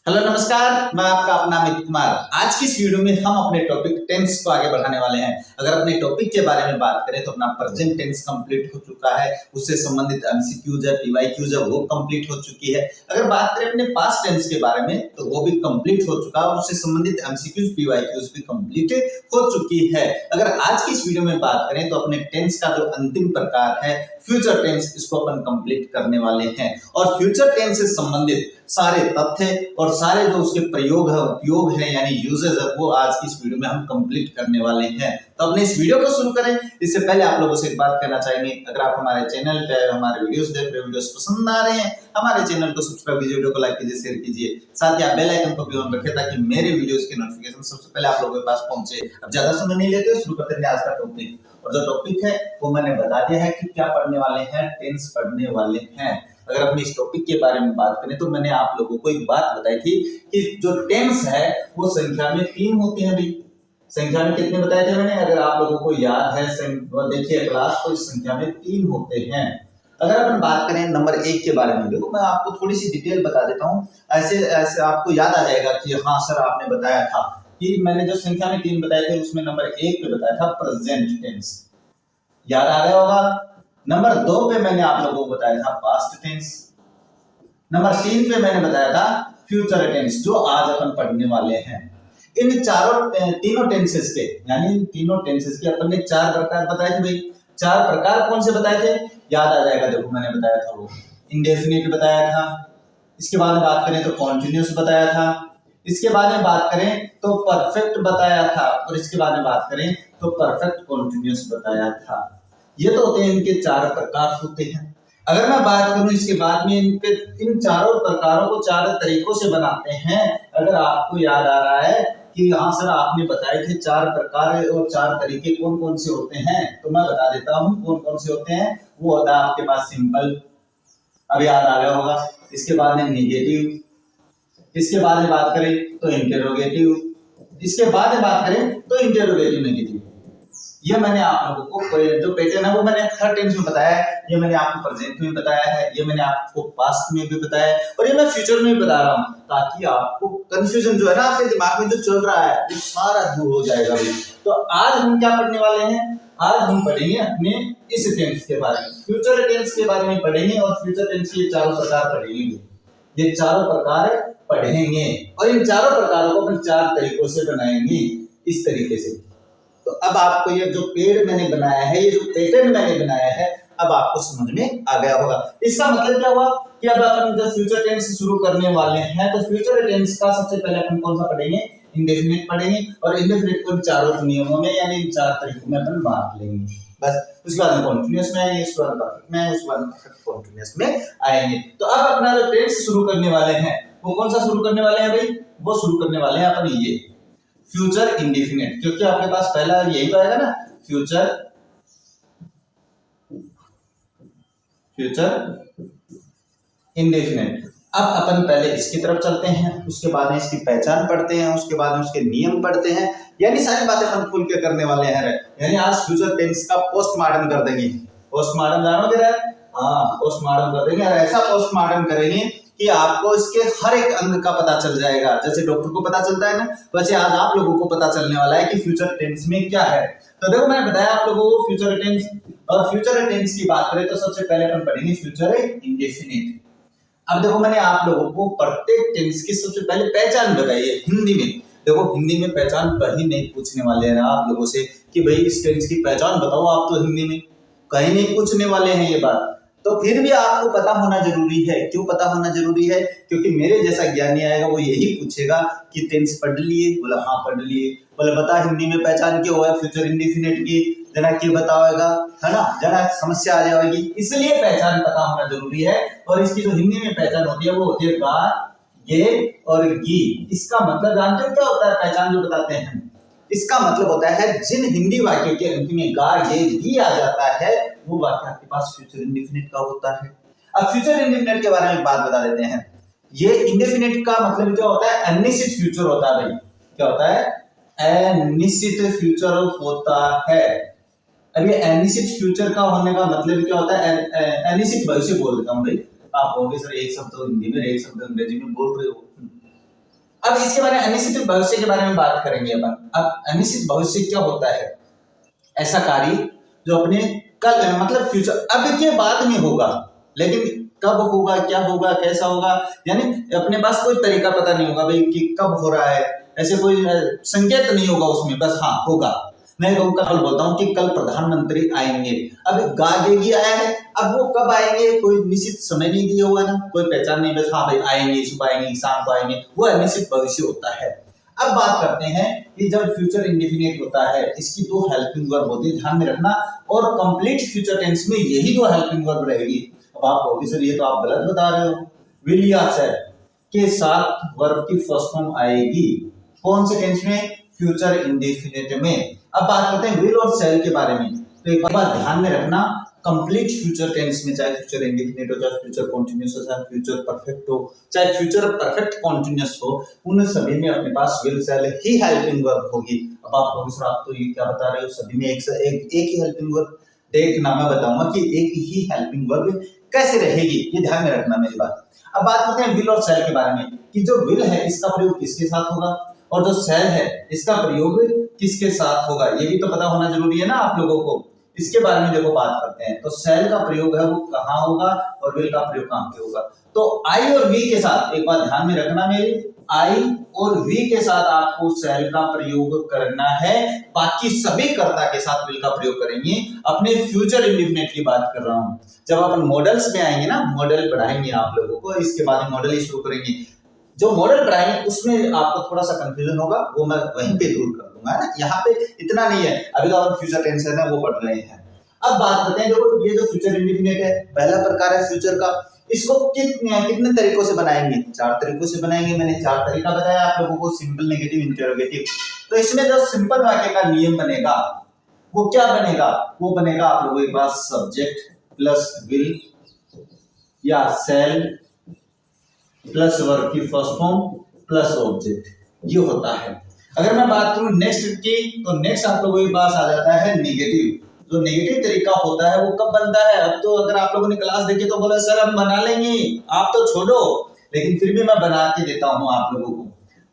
Hello नमस्कार, मैं आपका अपना अमित कुमार। आज की इस वीडियो में हम अपने टॉपिक टेंस को आगे बढ़ाने वाले हैं। अगर अपने टॉपिक के बारे में बात करें तो अपना प्रेजेंट टेंस कंप्लीट हो चुका है, उससे संबंधित एमसीक्यूज है, पीवाईक्यूज है, वो कंप्लीट हो चुकी है। अगर बात करें अपने पास्ट टेंस के बारे में तो वो भी कंप्लीट हो चुका है, उससे संबंधित एमसीक्यूज पीवाईक्यूज भी कंप्लीट हो चुकी है। अगर आज की इस वीडियो में बात करें तो अपने टेंस का जो अंतिम प्रकार है फ्यूचर टेंस, इसको अपन कंप्लीट करने वाले हैं। और फ्यूचर टेंस से संबंधित सारे तथ्य और सारे जो उसके प्रयोग है, उपयोग है, यानी यूजेस है, वो आज की इस वीडियो में हम कंप्लीट करने वाले हैं। तो अपने इस वीडियो को शुरू करें इससे पहले आप लोगों से एक बात कहना चाहेंगे, अगर आप हमारे चैनल पे हमारे वीडियोस देख रहे हैं, वीडियोस पसंद आ रहे हैं, हमारे चैनल को सब्सक्राइब कीजिए, वीडियो को लाइक कीजिए, शेयर कीजिए, साथ ही आप बेल आइकन को भी ऑन रखें ताकि मेरे वीडियोस की नोटिफिकेशन सबसे पहले आप लोगों के पास पहुंचे। अब ज्यादा समय नहीं लेते, शुरू करते हैं आज का टॉपिक। और जो टॉपिक है वो मैंने बता दिया है कि क्या पढ़ने वाले हैं, टेंस पढ़ने वाले हैं। अगर अपने इस टॉपिक के बारे में बात करें तो मैंने आप लोगों को एक बात बताई थी कि जो टेंस है वो संख्या में 3 होते हैं। भाई संख्या में कितने बताए थे मैंने, अगर आप लोगों को याद है, देखिए क्लास, तो इस संख्या में 3 होते हैं। अगर अपन बात करें नंबर 1 के बारे में, देखो मैं आपको थोड़ी सी डिटेल बता देता हूँ, ऐसे ऐसे आपको याद आ जाएगा कि हाँ सर आपने बताया था कि मैंने जो संख्या में 3 बताए थे उसमें नंबर 1 पे बताया था प्रेजेंट टेंस, याद आ गया होगा। नंबर 2 पे मैंने आप लोगों को बताया था पास्ट टेंस। नंबर 3 पे मैंने बताया था फ्यूचर टेंस, जो आज अपन पढ़ने वाले हैं। इन तीनों टेंसेस के, यानी तीनों टेंसेस के अपन ने 4 प्रकार बताए थे। भाई 4 प्रकार कौन से बताए थे, याद आ जाएगा। देखो मैंने बताया था वो इंडेफिनिट बताया था, इसके बाद में बात करें तो कॉन्टिन्यूस बताया था, इसके बाद में बात करें तो परफेक्ट बताया था, और इसके बाद में बात करें तो परफेक्ट कॉन्टिन्यूस बताया था। ये तो होते हैं इनके 4 प्रकार होते हैं। अगर मैं बात करूं इसके बाद में इन चारों प्रकारों को 4 तरीकों से बनाते हैं। अगर आपको याद आ रहा है कि हाँ सर आपने बताए थे 4 प्रकार और 4 तरीके कौन कौन से होते हैं, तो मैं बता देता हूँ कौन कौन से होते हैं। वो होता है आपके पास सिंपल, अब याद आ गया होगा। इसके बाद में नेगेटिव, इसके बाद में बात करें तो इंटेरोगेटिव, इसके बाद में बात करें तो इंटेरोगेटिव नेगेटिव। ये मैंने आप लोगों को जो पैटर्न है वो मैंने हर टेंस में बताया है। ये मैंने आपको प्रेजेंट में बताया है, ये मैंने आपको पास्ट में भी बताया है, और ये मैं फ्यूचर में भी बता रहा हूँ, ताकि आपको कंफ्यूजन जो है ना आपके दिमाग में जो चल रहा है वो सारा दूर हो जाएगा। तो आज हम क्या पढ़ने वाले हैं, आज हम पढ़ेंगे अपने इस टेंस के बारे में, फ्यूचर टेंस के बारे में पढ़ेंगे, और फ्यूचर टेंस के 4 प्रकार पढ़ेंगे। ये 4 प्रकार पढ़ेंगे और इन 4 प्रकारों को अपन 4 तरीकों से बनाएंगे, इस तरीके से। तो अब आपको ये जो पेड़ मैंने बनाया है, ये जो पैटर्न मैंने बनाया है, अब आपको समझ में आ गया होगा। इसका मतलब क्या हुआ कि अब अपन जब फ्यूचर टेंस शुरू करने वाले हैं तो फ्यूचर टेंस का सबसे पहले अपन कौन सा पढ़ेंगे, इंडेफिनिट पढ़ेंगे, और इंडेफिनिट को 4 नियमों में यानी इन 4 तरीकों में अपन बांट लेंगे। बस उसके बाद में कॉन्टिन्यूअस में आएंगे, उसके बाद परफेक्ट में, उसके बाद परफेक्ट कॉन्टिन्यूअस में आएंगे। तो अब अपना जो टेंस शुरू करने वाले हैं वो कौन सा शुरू करने वाले हैं भाई, वो शुरू करने वाले हैं अपन ये फ्यूचर इंडेफिनिट, क्योंकि आपके पास पहला यही तो आएगा ना, फ्यूचर इंडेफिनिट। अब अपन पहले इसकी तरफ चलते हैं, उसके बाद में इसकी पहचान पढ़ते हैं, उसके बाद में उसके नियम पढ़ते हैं, यानी सारी बातें अपन खुल के करने वाले हैं। यानी आज फ्यूचर टेंस का पोस्टमार्टम कर देंगे। पोस्टमार्टम जानोगे ना, हाँ पोस्टमार्टम कर देंगे, और ऐसा पोस्टमार्टम करेंगे कि आपको इसके हर एक अंग का पता चल जाएगा। जैसे डॉक्टर को पता चलता है ना, वैसे आज आप लोगों को पता चलने वाला है कि फ्यूचर टेंस में क्या है। तो देखो मैंने बताया आप लोगों को फ्यूचर टेंस, और फ्यूचर टेंस की बात करें तो सबसे पहले अपन पढ़ेंगे फ्यूचर इंडेफिनिट। अब देखो मैंने आप लोगों को प्रत्येक टेंस की सबसे पहले पहचान बताई है हिंदी में। देखो हिंदी में पहचान कहीं नहीं पूछने वाले हैं आप लोगों से कि भाई इस टेंस की पहचान बताओ, आप तो हिंदी में कहीं नहीं पूछने वाले हैं ये बात। तो फिर भी आपको पता होना जरूरी है। क्यों पता होना जरूरी है, क्योंकि मेरे जैसा ज्ञानी आएगा वो यही पूछेगा कि टेंस पढ़ लिए, बोला हाँ पढ़ लिए, बोले बता हिंदी में पहचान क्यों है फ्यूचर इंडेफिनिट की, जना क्यों बताओगा, है ना, जना समस्या आ जाएगी। इसलिए पहचान पता होना जरूरी है। और इसकी जो हिंदी में पहचान होती है वो होती है गा, ये और गी। इसका मतलब जानते हो क्या होता है पहचान जो बताते हैं, इसका मतलब होता है जिन हिंदी वाक्यों के अंत में गा, ये, गी आ जाता है वो वाक्य आपके पास फ्यूचर इंडेफिनिट का होता है। अब फ्यूचर इंडेफिनिट के बारे में बात बता देते हैं। ये इंडेफिनिट का मतलब क्या होता है, अनिश्चित फ्यूचर होता है। भाई क्या होता है, अनिश्चित फ्यूचर होता है। अब ये अनिश्चित फ्यूचर का होने का मतलब क्या होता है, अनिश्चित भविष्य बोल देता हूँ भाई। आप कहोगे सर एक शब्द हिंदी में एक शब्द अंग्रेजी में बोल रहे हो, अब इसके बारे में अनिश्चित भविष्य के बारे में बात करेंगे अपन। अब अनिश्चित भविष्य क्या होता है? ऐसा कार्य जो अपने कल मतलब फ्यूचर अब के बाद में होगा, लेकिन कब होगा, क्या होगा, कैसा होगा, यानी अपने पास कोई तरीका पता नहीं होगा भाई कि कब हो रहा है, ऐसे कोई संकेत नहीं होगा उसमें, बस हाँ होगा। मैं कल बोलता हूँ कि कल प्रधानमंत्री आएंगे, अब गागेगी आया है, अब वो कब आएंगे कोई निश्चित समय नहीं दिया हुआ ना, कोई पहचान नहीं, बस हाँ भाई आएंगे, सुबह आएंगे, शाम को आएंगे, वो अनिश्चित भविष्य होता है। अब बात करते हैं कि जब फ्यूचर इंडेफिनिट होता है, इसकी दो हेल्पिंग वर्ब होती है, ध्यान में रखना, और कंप्लीट फ्यूचर टेंस में यही दो हेल्पिंग वर्ब रहेगी। अब आप कहोगे सर ये तो आप गलत बता रहे हो, विल या शैल के साथ वर्ब की फर्स्ट फॉर्म आएगी, कौन से टेंस में? फ्यूचर इंडेफिनिट में। अब बात करते हैं विल और शैल के बारे में, तो एक बात ध्यान में रखना, कंप्लीट फ्यूचर टेंस में, चाहे फ्यूचर इंडेफिनिट हो, चाहे फ्यूचर कंटीन्यूअस हो, चाहे फ्यूचर परफेक्ट हो, चाहे फ्यूचर परफेक्ट कंटीन्यूअस हो, उन सभी में अपने पास विल शैल ही हेल्पिंग वर्ब होगी। अब आप कहोगे सर आप तो ये क्या बता रहे हो, सभी में एक ही हेल्पिंग वर्ब? देखना मैं बताऊंगा कि एक ही हेल्पिंग वर्ब कैसे रहेगी, ये ध्यान में रखना मेरी बात। अब बात करते हैं विल और शैल के बारे में, कि जो विल है इसका प्रयोग किसके साथ होगा, और जो शैल है इसका प्रयोग किसके साथ होगा, ये भी तो पता होना जरूरी है ना आप लोगों को। इसके बारे में देखो बात करते हैं, तो शैल का प्रयोग है वो कहाँ होगा और विल का प्रयोग कहाँ पे होगा। तो आई और वी के साथ एक बात ध्यान में रखना मेरी, आई और वी के साथ आपको शैल का प्रयोग करना है, बाकी सभी कर्ता के साथ विल का प्रयोग करेंगे। अपने फ्यूचर इंडेफिनिट की बात कर रहा हूं, जब अपन मॉडल्स में आएंगे ना, मॉडल पढ़ाएंगे आप लोगों को, इसके बाद मॉडल ही शुरू करेंगे, जो मॉडल पढ़ाएंगे उसमें आपको थोड़ा सा कंफ्यूजन होगा, वो मैं वहीं पे दूर कर दूंगा ना, यहाँ पे इतना नहीं है, अभी तो अपन फ्यूचर टेंस है ना वो पढ़ रहे हैं। अब बात करते हैं, देखो ये जो फ्यूचर इंडेफिनिट है, पहला प्रकार है फ्यूचर का, इसको कितने तरीकों से बनाएंगे? 4 तरीकों से बनाएंगे, मैंने 4 तरीका बताया आप लोगों को, सिंपल, नेगेटिव, इंटरोगेटिव। तो इसमें जो सिंपल वाक्य का नियम बनेगा वो क्या बनेगा? वो बनेगा आप लोगों के पास सब्जेक्ट प्लस विल या शैल प्लस वर्ब की फर्स्ट फॉर्म प्लस ऑब्जेक्ट, ये होता है। अगर मैं बात करूं नेक्स्ट की, तो नेक्स्ट आप लोगों के पास आ जाता है नेगेटिव। जो नेगेटिव तरीका होता है वो कब बनता है? अब तो अगर आप लोगों ने क्लास देखी तो बोला सर हम बना लेंगे, आप तो छोड़ो, लेकिन फिर भी मैं बना के देता हूं आप लोगों को।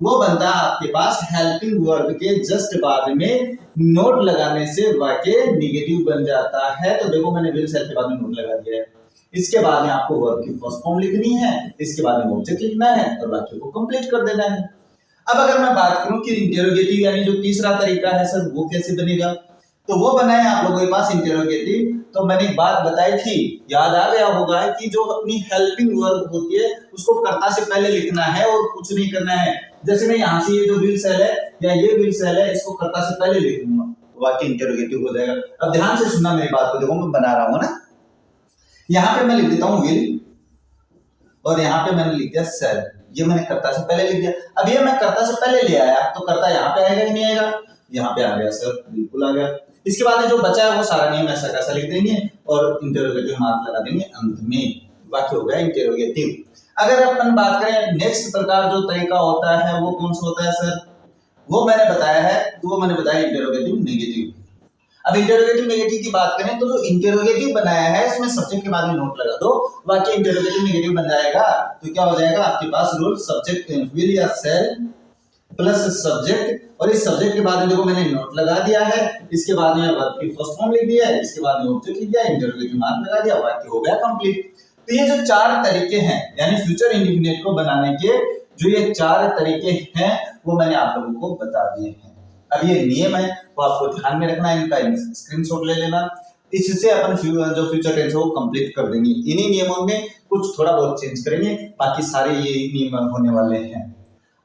वो बनता है आपके पास हेल्पिंग वर्ब के जस्ट बाद में नोट लगाने से वाक्य नेगेटिव बन जाता है। तो देखो मैंने विल शैल के बाद में नोट लगा दिया है, इसके बाद में आपको वर्ब की फर्स्ट फॉर्म लिखनी है, इसके बाद में ऑब्जेक्ट लिखना है और वाक्य को कंप्लीट कर देना है। अब अगर मैं बात करूं कि इंटरोगेटिव यानी जो तीसरा तरीका है सर वो कैसे बनेगा, तो वो बना है आप लोगों के पास इंटरोगेटिव। तो मैंने एक बात बताई थी, याद आ गया होगा कि जो अपनी हेल्पिंग वर्ब होती है उसको कर्ता से पहले लिखना है और कुछ नहीं करना है। जैसे मैं यहाँ से ये जो विल शैल है या ये विल शैल है इसको कर्ता से पहले लिख दूंगा, वाक्य इंटरोगेटिव हो जाएगा। अब ध्यान से सुनना मेरी बात को, देखो मैं बना रहा हूँ ना, यहाँ पे मैं लिख देता हूँ विल और यहाँ पे मैंने लिख दिया शैल, ये मैंने कर्ता से पहले लिख दिया। अब ये मैं कर्ता से पहले ले आया तो कर्ता यहाँ पे आएगा कि नहीं आएगा? यहाँ पे आ गया सर, बिल्कुल आ गया। इसके बाद जो बचा है वो सारा नियम ऐसा कैसा लिख देंगे और इंटरोगेटिव मार्क लगा देंगे अंत में, वाक्य हो गया इंटरोगेटिव। अगर अपन बात करें नेक्स्ट प्रकार जो तरीका होता है वो कौन सा होता है सर, वो मैंने बताया है, तो वो मैंने बताया इंटरोगेटिव नेगेटिव। अब इंटरोगेटिव नेगेटिव की बात करें तो जो इंटरोगेटिव बनाया है इसमें सब्जेक्ट के बाद में नोट लगा दो, बाकी इंटरोगेटिव नेगेटिव बन जाएगा। तो क्या हो जाएगा आपके पास रूल सब्जेक्ट विल या शैल प्लस सब्जेक्ट, और इस सब्जेक्ट के बाद में देखो मैंने नोट लगा दिया है, इसके बाद में वर्ब की फर्स्ट फॉर्म लिख दिया है, इसके बाद में ऑब्जेक्ट लिख दिया, इंटरोगेटिव मार्क लगा दिया, वाक्य हो गया कंप्लीट। तो ये जो 4 तरीके हैं यानी फ्यूचर इंडेफिनिट को बनाने के जो ये 4 तरीके हैं वो मैंने आप लोगों को बता दिए हैं। अब ये नियम है वो आपको ध्यान में रखना है, इनका स्क्रीनशॉट ले लेना, इससे अपन जो फ्यूचर टेंस है वो कंप्लीट कर देंगे। इन्हीं नियमों में कुछ थोड़ा बहुत चेंज करेंगे, बाकी सारे ये नियम होने वाले हैं।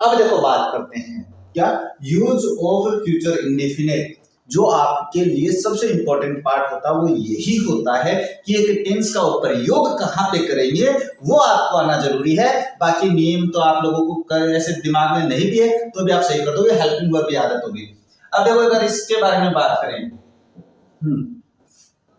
अब देखो बात करते हैं क्या यूज ऑफ फ्यूचर इंडेफिनिट, जो आपके लिए सबसे इंपॉर्टेंट पार्ट होता है वो यही होता है कि एक टेंस का प्रयोग कहाँ पे करेंगे वो आपको आना जरूरी है। बाकी नियम तो आप लोगों को ऐसे दिमाग में नहीं भी है तो भी आप सही कर दोगे, हेल्पिंग वर्ब की आदत होगी। अब देखो अगर इसके बारे में बात करें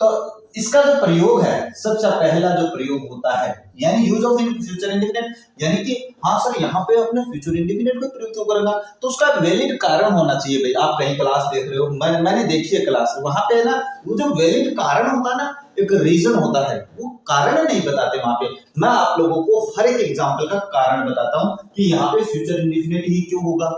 तो इसका जो प्रयोग है, सबसे पहला जो प्रयोग होता है यानी यूज ऑफ फ्यूचर इंडेफिनिट, यानी कि हाँ सर यहाँ पे अपने फ्यूचर इंडेफिनिट को प्रयोग क्यों करेगा, तो उसका वैलिड कारण होना चाहिए भाई। आप कहीं क्लास देख रहे हो, मैंने देखी है क्लास, वहां पे ना वो जो वैलिड कारण होता है ना, एक रीजन होता है, वो कारण नहीं बताते वहां पे। मैं आप लोगों को हर एक एग्जाम्पल का कारण बताता हूँ कि यहाँ पे फ्यूचर इंडेफिनिट ही क्यों होगा।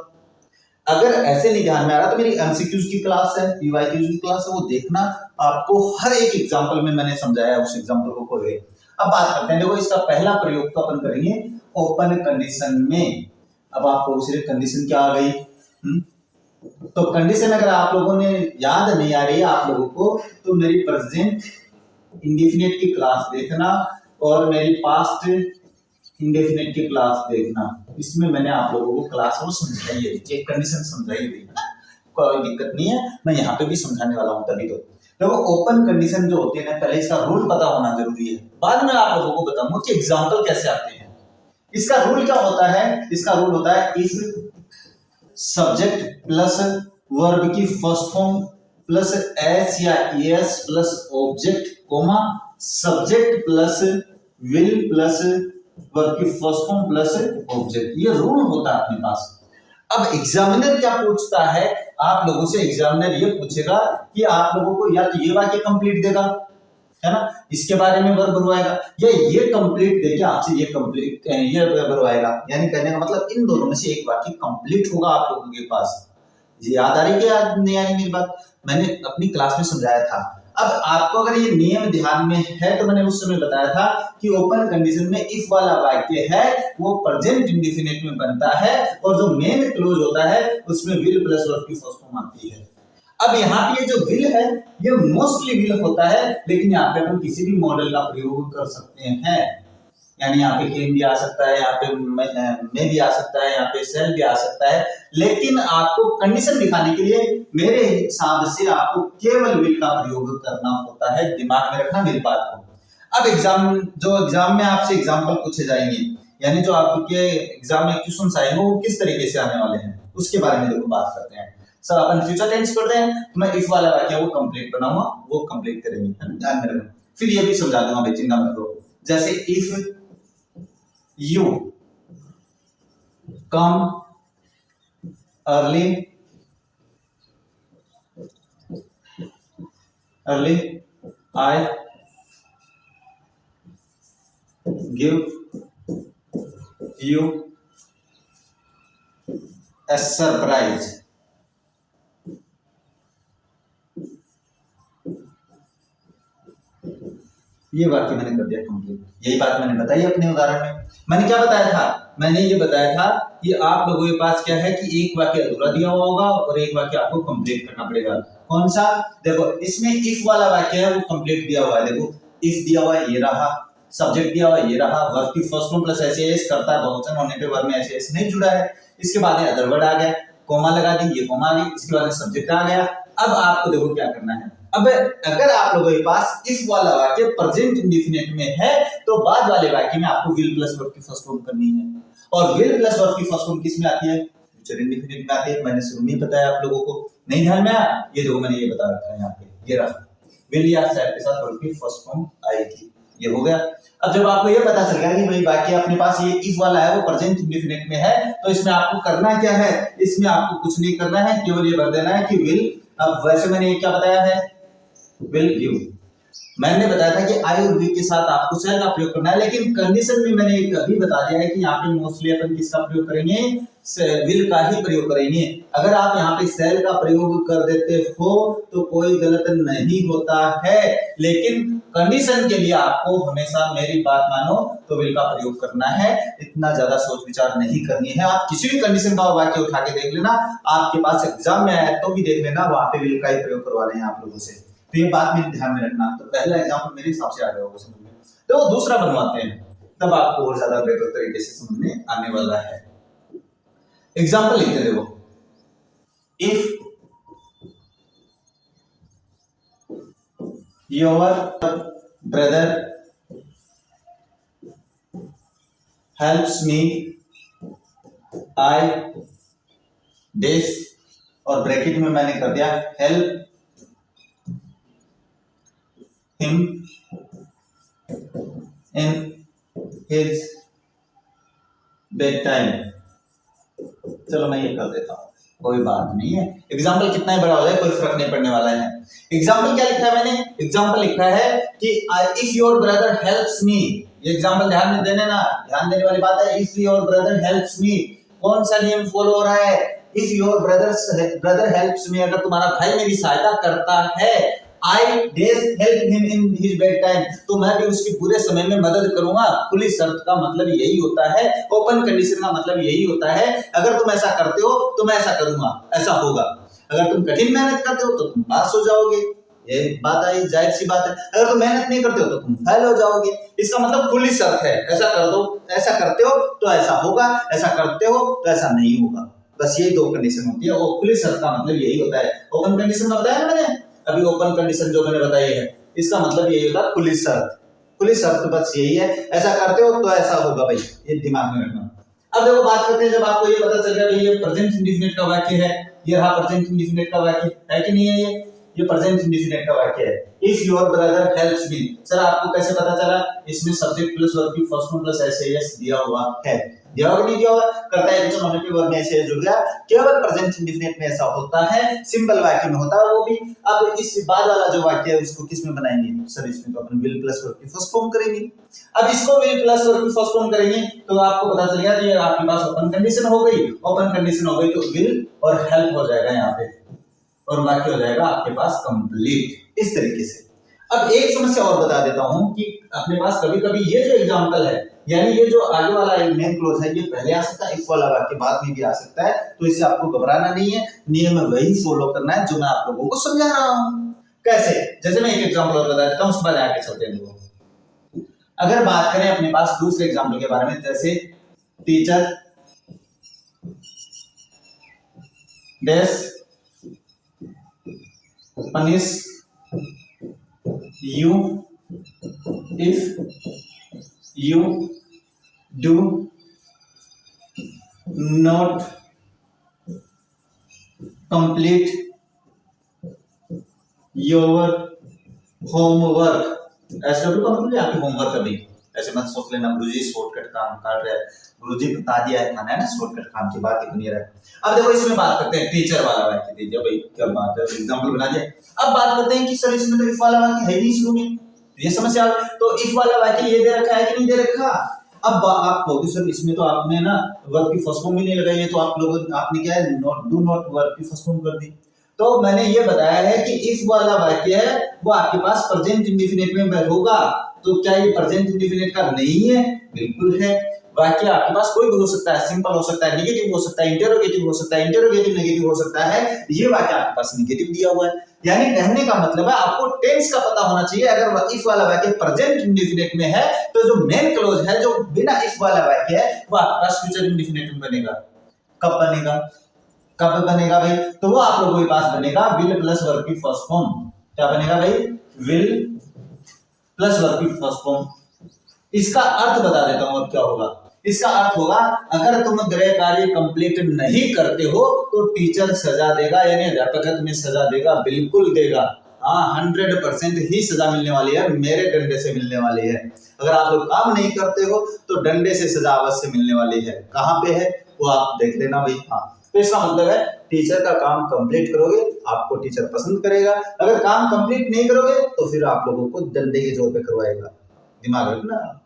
अगर ऐसे नहीं ध्यान में आ रहा तो मेरी एमसीक्यूज की क्लास है, पीवाईक्यूज की क्लास है, वो देखना। आपको हर एक एग्जांपल में मैंने समझाया है, उस एग्जांपल को पढ़िए। अब बात करते हैं, देखो इसका पहला प्रयोग तो अपन करेंगे ओपन कंडीशन में। अब आपको उसी कंडीशन क्या आ गई, तो कंडीशन अगर आप लोगों ने याद नहीं आ रही है आप लोगों को, तो मेरी प्रेजेंट इंडेफिनिट की क्लास देखना और मेरी पास्ट इंडेफिनिट की क्लास देखना। इसमें मैंने आप लोगों को क्लास वो समझाई है, एक कंडीशन समझाई हुई है ना, कोई दिक्कत नहीं है, मैं यहाँ पे भी समझाने वाला हूँ। तभी तो देखो ओपन कंडीशन जो होती है ना, पहले इसका रूल पता होना जरूरी है, बाद में आप लोगों को बताऊंगा कि एग्जाम्पल कैसे आते हैं। इसका रूल क्या होता है, इसका रूल होता है इफ सब्जेक्ट प्लस वर्ब की फर्स्ट फॉर्म प्लस एस या ES plus object comma subject plus will plus verb की फर्स्ट फॉर्म प्लस ऑब्जेक्ट, ये रूल होता है अपने पास। अब एग्जामिनर क्या पूछता है आप लोगों से, एग्जामिनर ये पूछेगा कि आप लोगों को या तो ये वाक्य कंप्लीट देगा, है ना, इसके बारे में वर्ब भरवाएगा, या ये कंप्लीट देके आपसे ये कंप्लीट ये भरवाएगा। यानी कहने का मतलब इन दोनों में से एक वाक्य कंप्लीट होगा आप लोगों के पास। ये याद आ रही है याद नहीं आ रही मेरी बात, मैंने अपनी क्लास में समझाया था। अब आपको अगर ये नियम ध्यान में है तो मैंने उस समय बताया था कि ओपन कंडीशन में इफ वाला वाक्य है वो प्रेजेंट इंडेफिनिट में बनता है, और जो मेन क्लोज होता है उसमें विल प्लस वर्ब की फर्स्ट फॉर्म आती है। अब यहाँ पे ये जो विल है ये मोस्टली विल होता है, लेकिन यहाँ पे हम किसी भी मॉडल का प्रयोग कर सकते हैं। यानी यहाँ पे केम भी आ सकता है, यहाँ पे में भी आ सकता है, यहाँ पे सेल भी आ सकता है, लेकिन आपको कंडीशन दिखाने के लिए मेरे हिसाब से आपको केवल विल का प्रयोग करना होता है। दिमाग में रखना मेरी बात को। अब एग्जाम में आपसे एग्जाम्पल पूछे जाएंगे, यानी जो आपके एग्जाम में क्वेश्चन आएंगे वो किस तरीके से आने वाले हैं उसके बारे में देखो बात करते हैं। सर अपन फ्यूचर टेंस पढ़ रहे हैं तो मैं इफ वाला वाक्य वो कंप्लीट बनाऊंगा, वो कंप्लीट करेंगे, ध्यान में रखना। फिर ये भी समझा दूंगा भाई, चिंता मत करो। जैसे if you come early I give you a surprise। ये वाक्य मैंने कर दिया कंप्लीट। यही बात मैंने बताई अपने उदाहरण में। मैंने क्या बताया था, मैंने ये बताया था कि आप लोगों के पास क्या है कि एक वाक्य अधूरा दिया हुआ होगा और एक वाक्य आपको कंप्लीट करना पड़ेगा। कौन सा, देखो इसमें इफ वाला वाक्य है वो कंप्लीट दिया हुआ है। देखो इफ दिया हुआ है ये रहा, सब्जेक्ट दिया हुआ है ये रहा, वर्ब की फर्स्ट फॉर्म प्लस एस करता है बहुवचन होने पे वर्ब में एस नहीं जुड़ा है, इसके बाद अदर वर्ड आ गया, कोमा लगा दी, ये कोमा आ गई, इसके बाद सब्जेक्ट आ गया। अब आपको देखो क्या करना है। अब अगर आप लोगों के पास इफ वाला वाक्य प्रेजेंट इंडेफिनिट में है तो बाद वाले वाक्य में आपको विल प्लस वर्ब की फर्स्ट फॉर्म करनी है, और विल प्लस वर्ब की फर्स्ट फॉर्म किस में आती है, फ्यूचर इंडेफिनिट में आती है। मैंने शुरू में बताया आप लोगों को, नहीं ध्यान में आया, ये देखो मैंने ये बता रखा है यहाँ पे, ये रहा विल या सेड के साथ वर्ब की फर्स्ट फॉर्म आएगी, ये हो गया। अब जब आपको ये पता चल गया कि भाई वाक्य अपने पास ये इफ वाला है वो प्रेजेंट इंडेफिनिट में है, तो इसमें आपको करना क्या है, इसमें आपको कुछ नहीं करना है, केवल ये भर देना है कि विल। अब वैसे मैंने क्या बताया है, विल गिव, मैंने बताया था कि आई और वी के साथ आपको सेल का प्रयोग करना है, लेकिन कंडीशन में मैंने एक अभी बता दिया है कि यहाँ पे मोस्टली अपन किसका प्रयोग करेंगे, विल का ही प्रयोग करेंगे। अगर आप यहाँ पे सेल का प्रयोग कर देते हो तो कोई गलत नहीं होता है, लेकिन कंडीशन के लिए आपको हमेशा मेरी बात मानो तो विल का प्रयोग करना है, इतना ज्यादा सोच विचार नहीं करनी है। आप किसी भी कंडीशन का वाक्य उठा के देख लेना, आपके पास एग्जाम में आया तो भी देख लेना, वहां पे विल का ही प्रयोग करवा रहे हैं आप लोगों से, तो ये बात में ध्यान में रखना। तो पहला एग्जांपल मेरे हिसाब से आ गया होगा समझ में, तो दूसरा बनवाते हैं, तब आपको और ज्यादा बेहतर तरीके से समझ में आने वाला है। एग्जांपल लिखते देखो, if your brother helps me I this, और ब्रैकेट में मैंने कर दिया help him in his bedtime। चलो मैं ये कर देता हूँ, कोई बात नहीं है। एग्जाम्पल कितना ही बड़ा हो जाए कोई फर्क नहीं पड़ने वाला है। एग्जाम्पल क्या लिखा है मैंने? एग्जाम्पल लिखा है कि if your brother helps me. ये एग्जाम्पल ध्यान में देने ना, ध्यान देने वाली बात है। If your brother helps me, कौन सा नियम फॉलो हो रहा है? If your brother helps me, अगर तुम्हारा भाई मेरी सहायता करता है, I dare help him in his bed time, तो मैं भी उसकी बुरे समय में मदद करूंगा। खुली शर्त का मतलब यही होता है, ओपन कंडीशन का मतलब यही होता है, अगर तुम ऐसा करते हो तो मैं ऐसा करूंगा, ऐसा होगा। अगर तुम कठिन मेहनत करते हो तो तुम पास हो जाओगे, ये बात आई, जाहिर सी बात है। अगर तुम मेहनत नहीं करते हो तो तुम फेल हो जाओगे। इसका मतलब खुली शर्त है, ऐसा कर दो, ऐसा करते हो तो ऐसा होगा, ऐसा करते हो तो ऐसा नहीं होगा। बस यही दो कंडीशन होती है, और खुली शर्त का मतलब यही होता है। ओपन कंडीशन में बताया मैंने अभी, ओपन कंडीशन जो मैंने बताई है, इसका मतलब यही होता है खुली शर्त। खुली शर्त बस यही है, ऐसा करते हो तो ऐसा होगा भाई, ये दिमाग में रखना। अब देखो बात करते हैं, जब आपको ये पता चल गया भाई ये प्रेजेंट इंडेफिनिट का वाक्य है, ये रहा प्रेजेंट इंडेफिनिट का वाक्य है कि नहीं है? ये प्रेजेंट इंडेफिनिट का वाक्य है। If your brother helps me, sir आपको कैसे पता चला? इसमें सब्जेक्ट प्लस वर्ब की फर्स्ट फॉर्म प्लस एसएएस दिया हुआ है। दिया होगा नहीं दिया होगा? करता है कुछ होने पे वर्ब में एसएएस जुड़ गया। केवल प्रेजेंट इंडेफिनिट में ऐसा होता है, सिंपल वाक्य में होता है वो भी। अब इस बाद वाला जो वाक्य है उसको किस में बनाएंगे? सर इसमें तो अपन विल प्लस वर्ब की फर्स्ट फॉर्म करेंगे। अब इसको विल प्लस वर्ब की फर्स्ट फॉर्म करेंगे तो आपको पता चल गया कि आपके पास ओपन कंडीशन हो गई। ओपन कंडीशन हो गई तो विल और हेल्प हो जाएगा यहाँ पे, और वाक्य हो जाएगा आपके पास कंप्लीट। इस तरीके से अब एक समस्या और बता देता हूं कि अपने पास कभी कभी ये जो एग्जांपल है, यानी ये जो आगे वाला मेन क्लोज है, ये पहले आ सकता है, इफ वाला वाक्य बाद में भी आ सकता है। तो इससे आपको घबराना नहीं है, नियम वही फॉलो करना है जो मैं आप लोगों को समझा रहा हूं। कैसे? जैसे मैं एक एग्जांपल और बता देता हूं, उसके बाद आगे चलते हैं। अगर बात करें अपने पास दूसरे एग्जांपल के बारे में, जैसे teacher dash punish you if you do not complete your homework। ऐसे का मतलब आपकी होमवर्क अभी, ऐसे मत सोच लेना गुरुजी शॉर्टकट काम काट रहे हैं, गुरुजी बता दिया है खाना है ना, शॉर्टकट काम की बात ही बनी रहा है। अब देखो इसमें बात करते हैं टीचर वाला वाक्य दीजिए भाई, क्या बात है, एग्जांपल बना दिया। अब बात करते हैं कि सर इसमें तो इफ वाला वाक्य है नहीं शुरू में, ये समस्या। तो इफ वाला वाक्य ये दे रखा है कि नहीं दे रखा? अब आप कहोगे सर इसमें तो आपने ना वर्ब की फर्स्ट फॉर्म भी नहीं लगाई है, तो आप लोगों आपने क्या है, नॉट डू नॉट वर्ब की फर्स्ट फॉर्म कर दी। तो मैंने ये बताया है कि इफ वाला वाक्य है वो आपके पास प्रेजेंट इंडेफिनिट में होगा। तो क्या ये प्रेजेंट इंडेफिनिट का नहीं है? बिल्कुल है। वाक्य आपके पास कोई भी हो सकता है, सिंपल हो सकता है, नेगेटिव हो सकता है, इंटरोगेटिव हो सकता है, इंटरोगेटिव नेगेटिव हो सकता है। ये वाक्य आपके पास नेगेटिव दिया हुआ है, यानी कहने का मतलब है आपको टेंस का पता होना चाहिए। अगर इफ वाला वाक्य प्रेजेंट इंडेफिनिट में है तो जो मेन क्लोज है जो बिना इफ वाला वाक्य है वो आपके पास फ्यूचर इंडेफिनिट में बनेगा। कब बनेगा? कब बनेगा भाई? तो वो आप लोगों के पास बनेगा विल प्लस वर्ब की फर्स्ट फॉर्म। क्या बनेगा भाई? विल प्लस वर्ब की फर्स्ट फॉर्म। इसका अर्थ बता देता हूं अब क्या होगा। इसका अर्थ होगा अगर तुम गृह कार्य कंप्लीट नहीं करते हो तो टीचर सजा देगा, यानी अध्यापक तुम्हें सजा देगा, बिल्कुल देगा। हाँ 100% ही सजा मिलने वाली है, मेरे डंडे से मिलने वाली है। अगर आप लोग काम नहीं करते हो तो डंडे से सजा अवश्य मिलने वाली है। कहाँ पे है वो आप देख लेना भाई। हाँ तो इसका मतलब है टीचर का काम कंप्लीट करोगे आपको टीचर पसंद करेगा, अगर काम कंप्लीट नहीं करोगे तो फिर आप लोगों को डंडे के जोर पे करवाएगा। दिमाग रखना।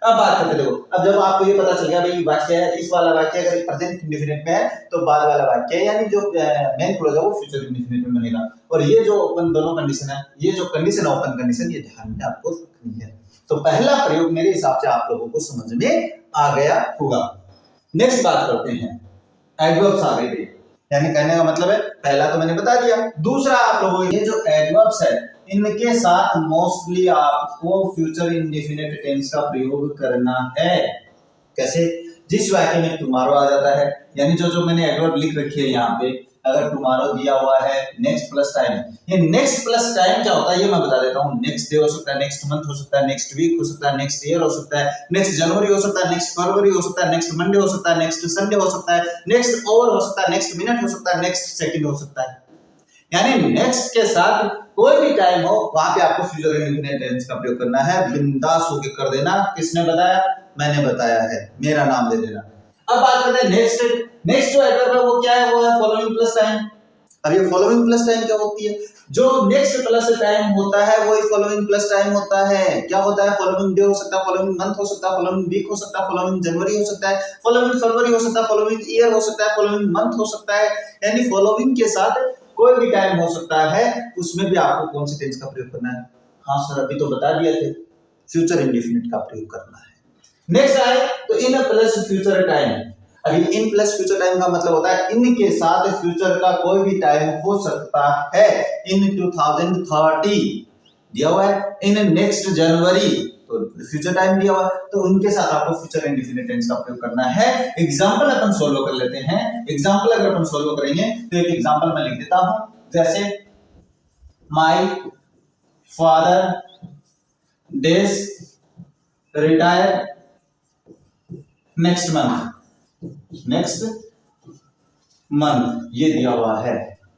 अब बात करते देखो, अब जब आपको ये पता चल गया भाई वाक्य है, इस वाला वाक्य अगर प्रेजेंट इंडेफिनिट में है तो बाद वाला वाक्य है, यानी जो मेन क्लोज है वो फ्यूचर इंडेफिनिट में बनेगा। और ये जो ओपन दोनों कंडीशन है, ये जो कंडीशन है ओपन कंडीशन, ये ध्यान में आपको रखनी है। तो पहला प्रयोग मेरे हिसाब से आप लोगों को समझ में आ गया होगा। नेक्स्ट बात करते हैं एडवर्ब्स आ गए, यानी कहने का मतलब है पहला तो मैंने बता दिया, दूसरा आप लोगों ये जो एडवर्ब्स है इनके साथ मोस्टली आपको फ्यूचर इंडेफिनिट टेंस का प्रयोग करना है। कैसे? जिस वाक्य में टुमारो आ जाता है, यानी जो मैंने एडवर्ब लिख रखी है यहाँ पे, अगर टुमारो दिया हुआ है नेक्स्ट प्लस टाइम, ये नेक्स्ट प्लस टाइम क्या होता है ये मैं बता देता हूँ। नेक्स्ट डे हो सकता है, नेक्स्ट मंथ हो सकता है, नेक्स्ट वीक हो सकता है, नेक्स्ट ईयर हो सकता है, नेक्स्ट जनवरी हो सकता है, नेक्स्ट फरवरी हो सकता है, नेक्स्ट मंडे हो सकता है, नेक्स्ट संडे हो सकता है, नेक्स्ट आवर हो सकता है, नेक्स्ट मिनट हो सकता है, नेक्स्ट सेकंड हो सकता है। यानी नेक्स्ट के साथ कोई भी टाइम हो वहां पे आपको फ्यूचर इंडेफिनिट टेंस का प्रयोग करना है। बिंदास होके कर देना। किसने बताया? मैंने बताया है, मेरा नाम दे देना। अब बात करते हैं नेक्स्ट जो एडवर्ब है वो क्या है? वो है फॉलोइंग प्लस टाइम। अब ये फॉलोइंग प्लस टाइम क्या होती है? जो नेक्स्ट प्लस टाइम होता है वही फॉलोइंग प्लस टाइम होता है। क्या होता है? फॉलोइंग डे हो सकता है, फॉलोइंग मंथ हो सकता है, फॉलोइंग वीक हो सकता है, फॉलोइंग जनवरी हो सकता है, फॉलोइंग फरवरी हो सकता है, फॉलोइंग ईयर हो सकता है, फॉलोइंग मंथ हो सकता है। यानी फॉलोइंग के साथ कोई भी टाइम हो सकता है, उसमें भी आपको कौन सी टेंस का प्रयोग करना है? हाँ सर, अभी तो बता दिया थे, फ्यूचर इंडेफिनिट का प्रयोग करना है। नेक्स्ट आए तो इन प्लस फ्यूचर टाइम। अभी इन प्लस फ्यूचर टाइम का मतलब होता है इन के साथ फ्यूचर का कोई भी टाइम हो सकता है। इन 2030 दिया हुआ है, इन नेक्स्ट जनवरी तो फ्यूचर टाइम दिया हुआ है, तो उनके साथ आपको फ्यूचर इंडेफिनिट टेंस का प्रयोग करना है। एग्जांपल अपन सॉल्व कर लेते हैं। एग्जांपल अगर अपन सॉल्व करेंगे तो एक एग्जांपल मैं लिख देता हूं, जैसे my father days retire next month ये दिया हुआ है।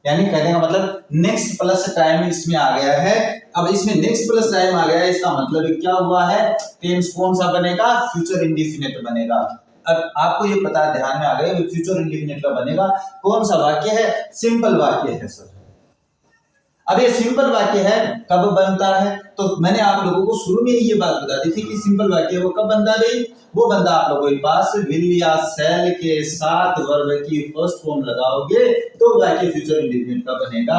यानी कहने का मतलब नेक्स्ट प्लस टाइम इसमें आ गया है। अब इसमें नेक्स्ट प्लस टाइम आ गया है, इसका मतलब क्या हुआ है? टेंस कौन सा बनेगा? फ्यूचर इंडेफिनिट बनेगा। अब आपको ये पता ध्यान में आ गया फ्यूचर इंडेफिनिट का बनेगा। कौन सा वाक्य है? सिंपल वाक्य है सर। अब ये सिंपल वाक्य है, कब बनता है? तो मैंने आप लोगों को शुरू में ही ये बात बता दी थी कि सिंपल वाक्य वो कब बनता है? वो बनता आप लोगों के पास विल या शैल के साथ वर्ब की फर्स्ट फॉर्म लगाओगे तो वाक्य फ्यूचर इंडेफिनिट का बनेगा।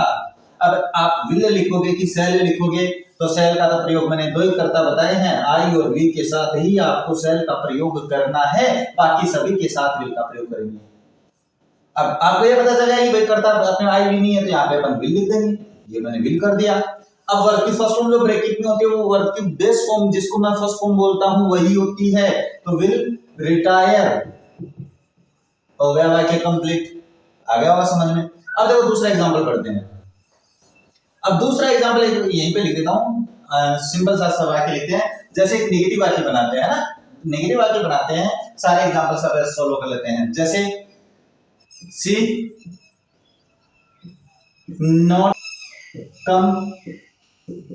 अब आप विल लिखोगे कि शैल लिखोगे, तो शैल का तो प्रयोग मैंने दो ही कर्ता बताए हैं, आई और वी के साथ ही आपको शैल का प्रयोग करना है, बाकी सभी के साथ विल का प्रयोग करेंगे। अब आपको ये पता चला कि भाई कर्ता अपने आई भी नहीं है तो यहाँ पे अपन विल लिख देंगे, ये मैंने विल कर दिया। अब वर्ब की फर्स्ट फॉर्म जो ब्रैकेट में होती है वो वर्ब की बेस फॉर्म जिसको मैं फर्स्ट फॉर्म बोलता हूं वही होती है, तो विल रिटायर हो गया वाक्य कंप्लीट। आ गया होगा समझ में। अब देखो दूसरा एग्जांपल पढ़ते हैं। अब दूसरा एग्जांपल यहीं पे लिख देता हूं, सिंपल सा वाक्य लिखते हैं। जैसे एक नेगेटिव वाक्य बनाते हैं ना, नेगेटिव वाक्य बनाते हैं, सारे एग्जांपल सब सॉल्व कर लेते हैं। जैसे सी not come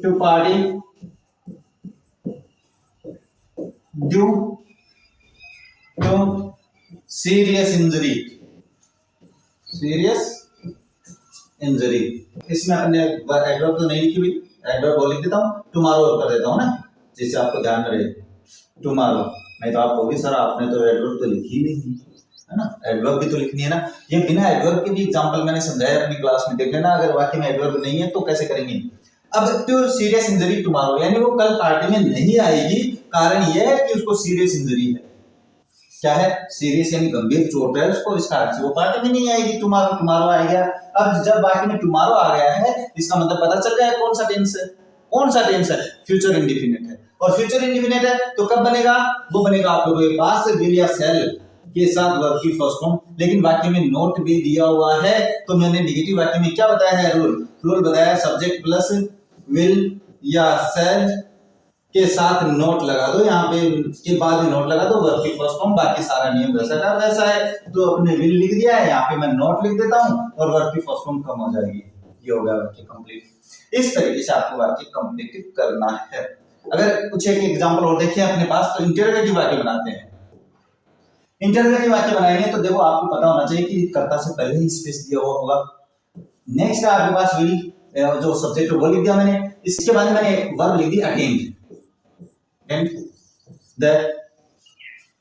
to party due to serious injury। इसमें अपने एडवर्ब तो नहीं लिखी हुई, एडवर्ब लिख देता हूँ, टुमारो कर देता हूँ ना, जिससे आपको ध्यान में रहे टुमारो। नहीं तो आप कहोगे सर आपने तो एडवर्ब तो लिखी नहीं है ना, एडवर्ब भी तो लिखनी है ना। ये बिना एडवर्ब के भी एग्जांपल मैंने समझाया अपनी क्लास में, देख लेना। अगर वाक्य में एडवर्ब नहीं है तो कैसे करेंगे? अब टू सीरियस इंजरी टुमारो, यानी वो कल पार्टी में नहीं आएगी, कारण यह है कि उसको सीरियस इंजरी है। क्या है? सीरियस यानी गंभीर चोट है उसको, इस कारण से वो पार्टी में नहीं आएगी। टुमारो आ गया। अब जब वाक्य में टुमारो आ गया है, इसका मतलब पता चल गया कौन सा टेंस है? कौन सा टेंस है? फ्यूचर इंडेफिनिट है। और फ्यूचर इंडेफिनिट है तो कब बनेगा? वो बनेगा आप लोगों के पास विल या शैल के साथ वर्ब की फर्स्ट फॉर्म। लेकिन वाक्य में नोट भी दिया हुआ है, तो मैंने नेगेटिव वाक्य में क्या बताया है? रूल बताया, सब्जेक्ट प्लस विल या शैल के साथ नोट लगा दो, यहाँ पे के बाद में नोट लगा दो, वर्ब की फर्स्ट फॉर्म, बाकी सारा नियम वैसा का वैसा है। तो अपने विल लिख दिया है, यहाँ पे मैं नोट लिख देता हूँ और वर्ब की फर्स्ट फॉर्म कम हो जाएगी। ये हो गया वाक्य कंप्लीट। इस तरीके से आपको वाक्य कंप्लीट करना है। अगर कुछ एक एग्जांपल और देखिए अपने पास, तो इंटरोगेटिव वाक्य बनाते हैं। इंटरोगेटिव वाक्य बनाएंगे तो देखो आपको पता होना चाहिए कि कर्ता से पहले ही स्पेस दिया हुआ होगा। नेक्स्ट आपके पास विल, जो सब्जेक्ट वो लिख दिया मैंने, इसके बाद मैंने वर्ब लिख दी attend, the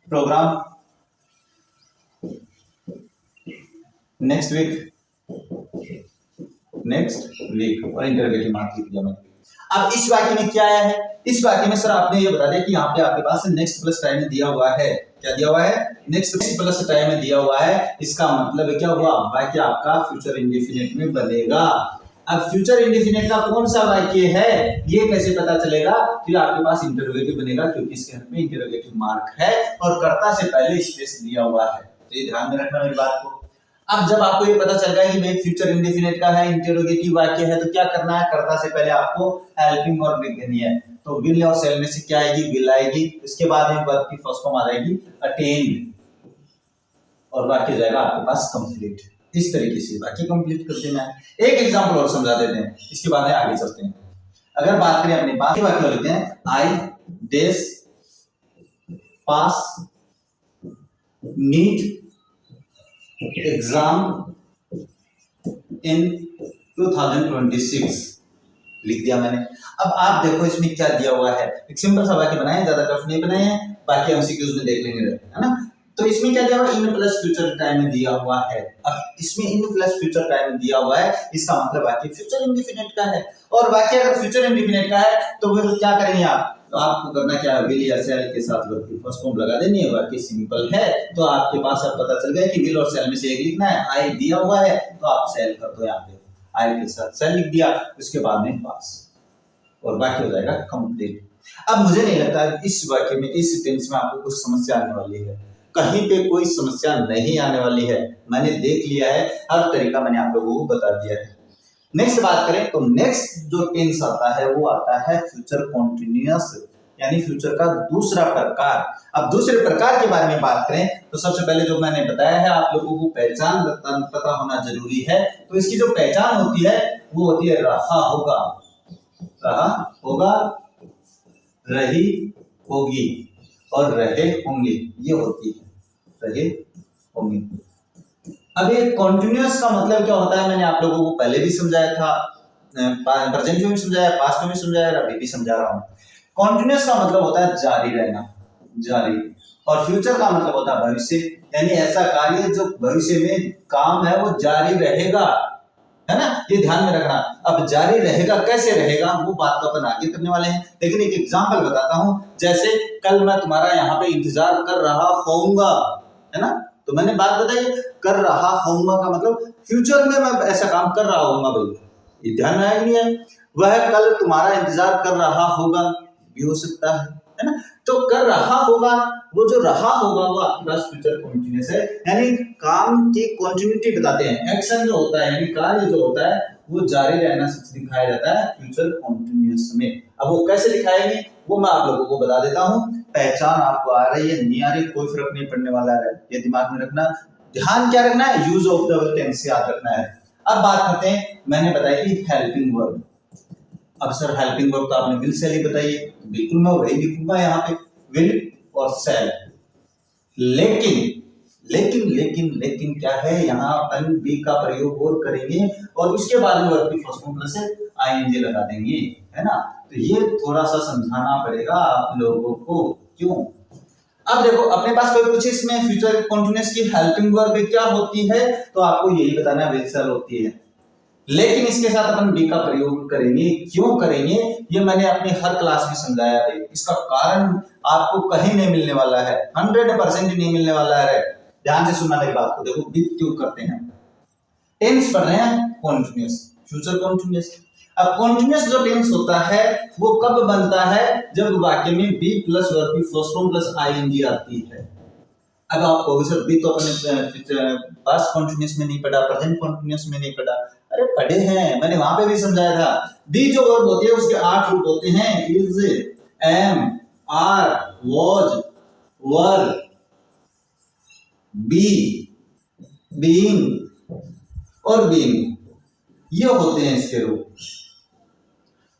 programme next week और इंटरोगेटिव मार्क लिख दिया मैंने। अब इस वाक्य में क्या आया है? इस वाक्य में सर आपने ये बता दिया कि यहाँ पे आपके पास नेक्स्ट प्लस टाइम में दिया हुआ है। क्या दिया हुआ है? नेक्स्ट प्लस टाइम में दिया हुआ है। इसका मतलब क्या हुआ? वाक्य आपका फ्यूचर इंडेफिनिट में बनेगा। अब फ्यूचर इंडेफिनिट का कौन सा वाक्य है ये कैसे पता चलेगा? तो आपके पास इंटरोगेटिव बनेगा, क्योंकि इसके अंत में इंटरोगेटिव मार्क है और कर्ता से पहले स्पेस दिया हुआ है। तो ये ध्यान में रखना मेरी बात को। अब जब आपको ये पता चल गया कि भाई फ्यूचर इंडेफिनिट का है, इंटरोगेटिव वाक्य है, तो क्या करना है? कर्ता से पहले आपको हेल्पिंग वर्ब लिख देनी है। तो विल और शैल में से क्या आएगी? विल आएगी। इसके बाद में वर्ब की फर्स्ट फॉर्म आ जाएगी अटेंड और वाक्य जाएगा आपके पास कंप्लीट। इस तरीके से बाकी कंप्लीट कर देना है। एक एग्जांपल और समझा देते हैं, इसके बाद में आगे चलते हैं। अगर बात करें अपने पास वाक्य लिखते हैं, आई डेस पास नीट एग्जाम इन 2026 लिख दिया मैंने। अब आप देखो इसमें क्या दिया हुआ है, एक सिंपल सा वाक्य बनाए, ज्यादा टफ नहीं बनाए हैं, बाकी एमसीक्यूज में देख लेंगे, है ना। तो इसमें क्या दिया हुआ है, इन प्लस फ्यूचर टाइम में दिया हुआ है। अब इसमें इन प्लस फ्यूचर टाइम में दिया हुआ है, इसका मतलब वाक्य फ्यूचर इंडेफिनिट का है। और वाक्य अगर फ्यूचर इंडेफिनिट का है तो फिर क्या करेंगे आप, तो आपको करना क्या है, विल या शैल के साथ वर्ब की फर्स्ट फॉर्म लगा देनी है। वाक्य सिंपल है, तो आपके पास अब पता चल गया कि विल और शैल में से एक लिखना है। आई दिया हुआ है तो आप शैल कर दो, यहाँ पे आई के साथ शैल लिख दिया, उसके बाद में पास, और वाक्य हो जाएगा कंप्लीट। अब मुझे नहीं लगता इस वाक्य में, इस टेंस में आपको कुछ समस्या आने वाली है, कहीं पे कोई समस्या नहीं आने वाली है। मैंने देख लिया है, हर तरीका मैंने आप लोगों को बता दिया है। नेक्स्ट बात करें तो नेक्स्ट जो टेंस आता है वो आता है फ्यूचर कॉन्टिन्यूअस, यानी फ्यूचर का दूसरा प्रकार। अब दूसरे प्रकार के बारे में बात करें तो सबसे पहले जो मैंने बताया है, आप लोगों को पहचान पता होना जरूरी है। तो इसकी जो पहचान होती है वो होती है रहा होगा, रहा होगा, रही होगी और रहे होंगे, ये होती है रहे होंगे। अब ये कॉन्टिन्यूअस का मतलब क्या होता है, मैंने आप लोगों को पहले भी समझाया था, प्रेजेंट में भी समझाया, पास्ट में भी समझाया, अभी भी समझा रहा हूँ। कॉन्टिन्यूअस का मतलब होता है जारी रहना, जारी, और फ्यूचर का मतलब होता है भविष्य, यानी ऐसा कार्य जो भविष्य में काम है वो जारी रहेगा, है ना, ये ध्यान में रखना। अब जारी रहेगा कैसे रहेगा वो बात तो अपन आगे करने वाले हैं, लेकिन एक एग्जांपल बताता हूं। जैसे कल मैं तुम्हारा यहाँ पे इंतजार कर रहा होऊंगा, है ना, तो मैंने बात बताई, कर रहा होऊंगा का मतलब फ्यूचर में मैं ऐसा काम कर रहा होऊंगा भाई, ये ध्यान में आया नहीं है। वह कल तुम्हारा इंतजार कर रहा होगा भी हो सकता है ना। तो कर रहा होगा, वो जो रहा होगा वो आपके पास फ्यूचर कंटीन्यूअस है, यानी काम की कंटिन्यूटी बताते हैं। एक्शन जो होता है यानी कार्य जो होता है वो जारी रहना से दिखाया जाता है फ्यूचर कंटीन्यूअस में। अब वो कैसे दिखाएंगे वो मैं आप लोगों को बता देता हूँ। पहचान आपको आ रही है, नहीं आ रही, कोई फर्क नहीं पड़ने वाला है, ये दिमाग में रखना। ध्यान क्या रखना है, यूज ऑफ द टेंस याद रखना है। अब बात करते हैं, मैंने बताई थी हेल्पिंग वर्ब। अब सर हेल्पिंग वर्ब तो आपने विल शैल ही बताई है, बिल्कुल मैं वही लिखूंगा यहाँ पे, विल और शैल। लेकिन लेकिन लेकिन लेकिन क्या है, यहाँ अपन बी का प्रयोग और करेंगे और उसके बाद में वर्ब की फर्स्ट फॉर्म प्लस आईएनजी लगा देंगे, है ना। तो ये थोड़ा सा समझाना पड़ेगा आप लोगों को, क्यों। अब देखो अपने पास कोई पूछे इसमें फ्यूचर कंटीन्यूअस की हेल्पिंग वर्ब क्या होती है, तो आपको यही बताना विल शैल होती है। लेकिन इसके साथ अपन बी का प्रयोग करेंगे, क्यों करेंगे ये मैंने अपनी हर क्लास में समझाया है। इसका कारण आपको कहीं नहीं मिलने वाला है, 100% नहीं मिलने वाला है। ध्यान से सुनना मेरी बात को। देखो बी क्यों करते हैं, टेंस पढ़ रहे हैं कॉन्टिन्यूअस, फ्यूचर कॉन्टिन्यूअस। अब कॉन्टिन्यूअस जो टेंस होता है वो कब बनता है, जब वाक्य में बी प्लस वर्ब की फर्स्ट फॉर्म प्लस आईएनजी आती है। अब आप कहोगे सर बी तो अपने पास्ट कॉन्टिन्यूअस में नहीं पढ़ा, प्रेजेंट कॉन्टिन्यूअस में नहीं पढ़ा। अरे पढ़े हैं, मैंने वहां पे भी समझाया था। बी जो वर्ब होती है उसके 8 रूप होते हैं, is, am, are, was, were, be, being और बीइंग, ये होते हैं इसके रूप।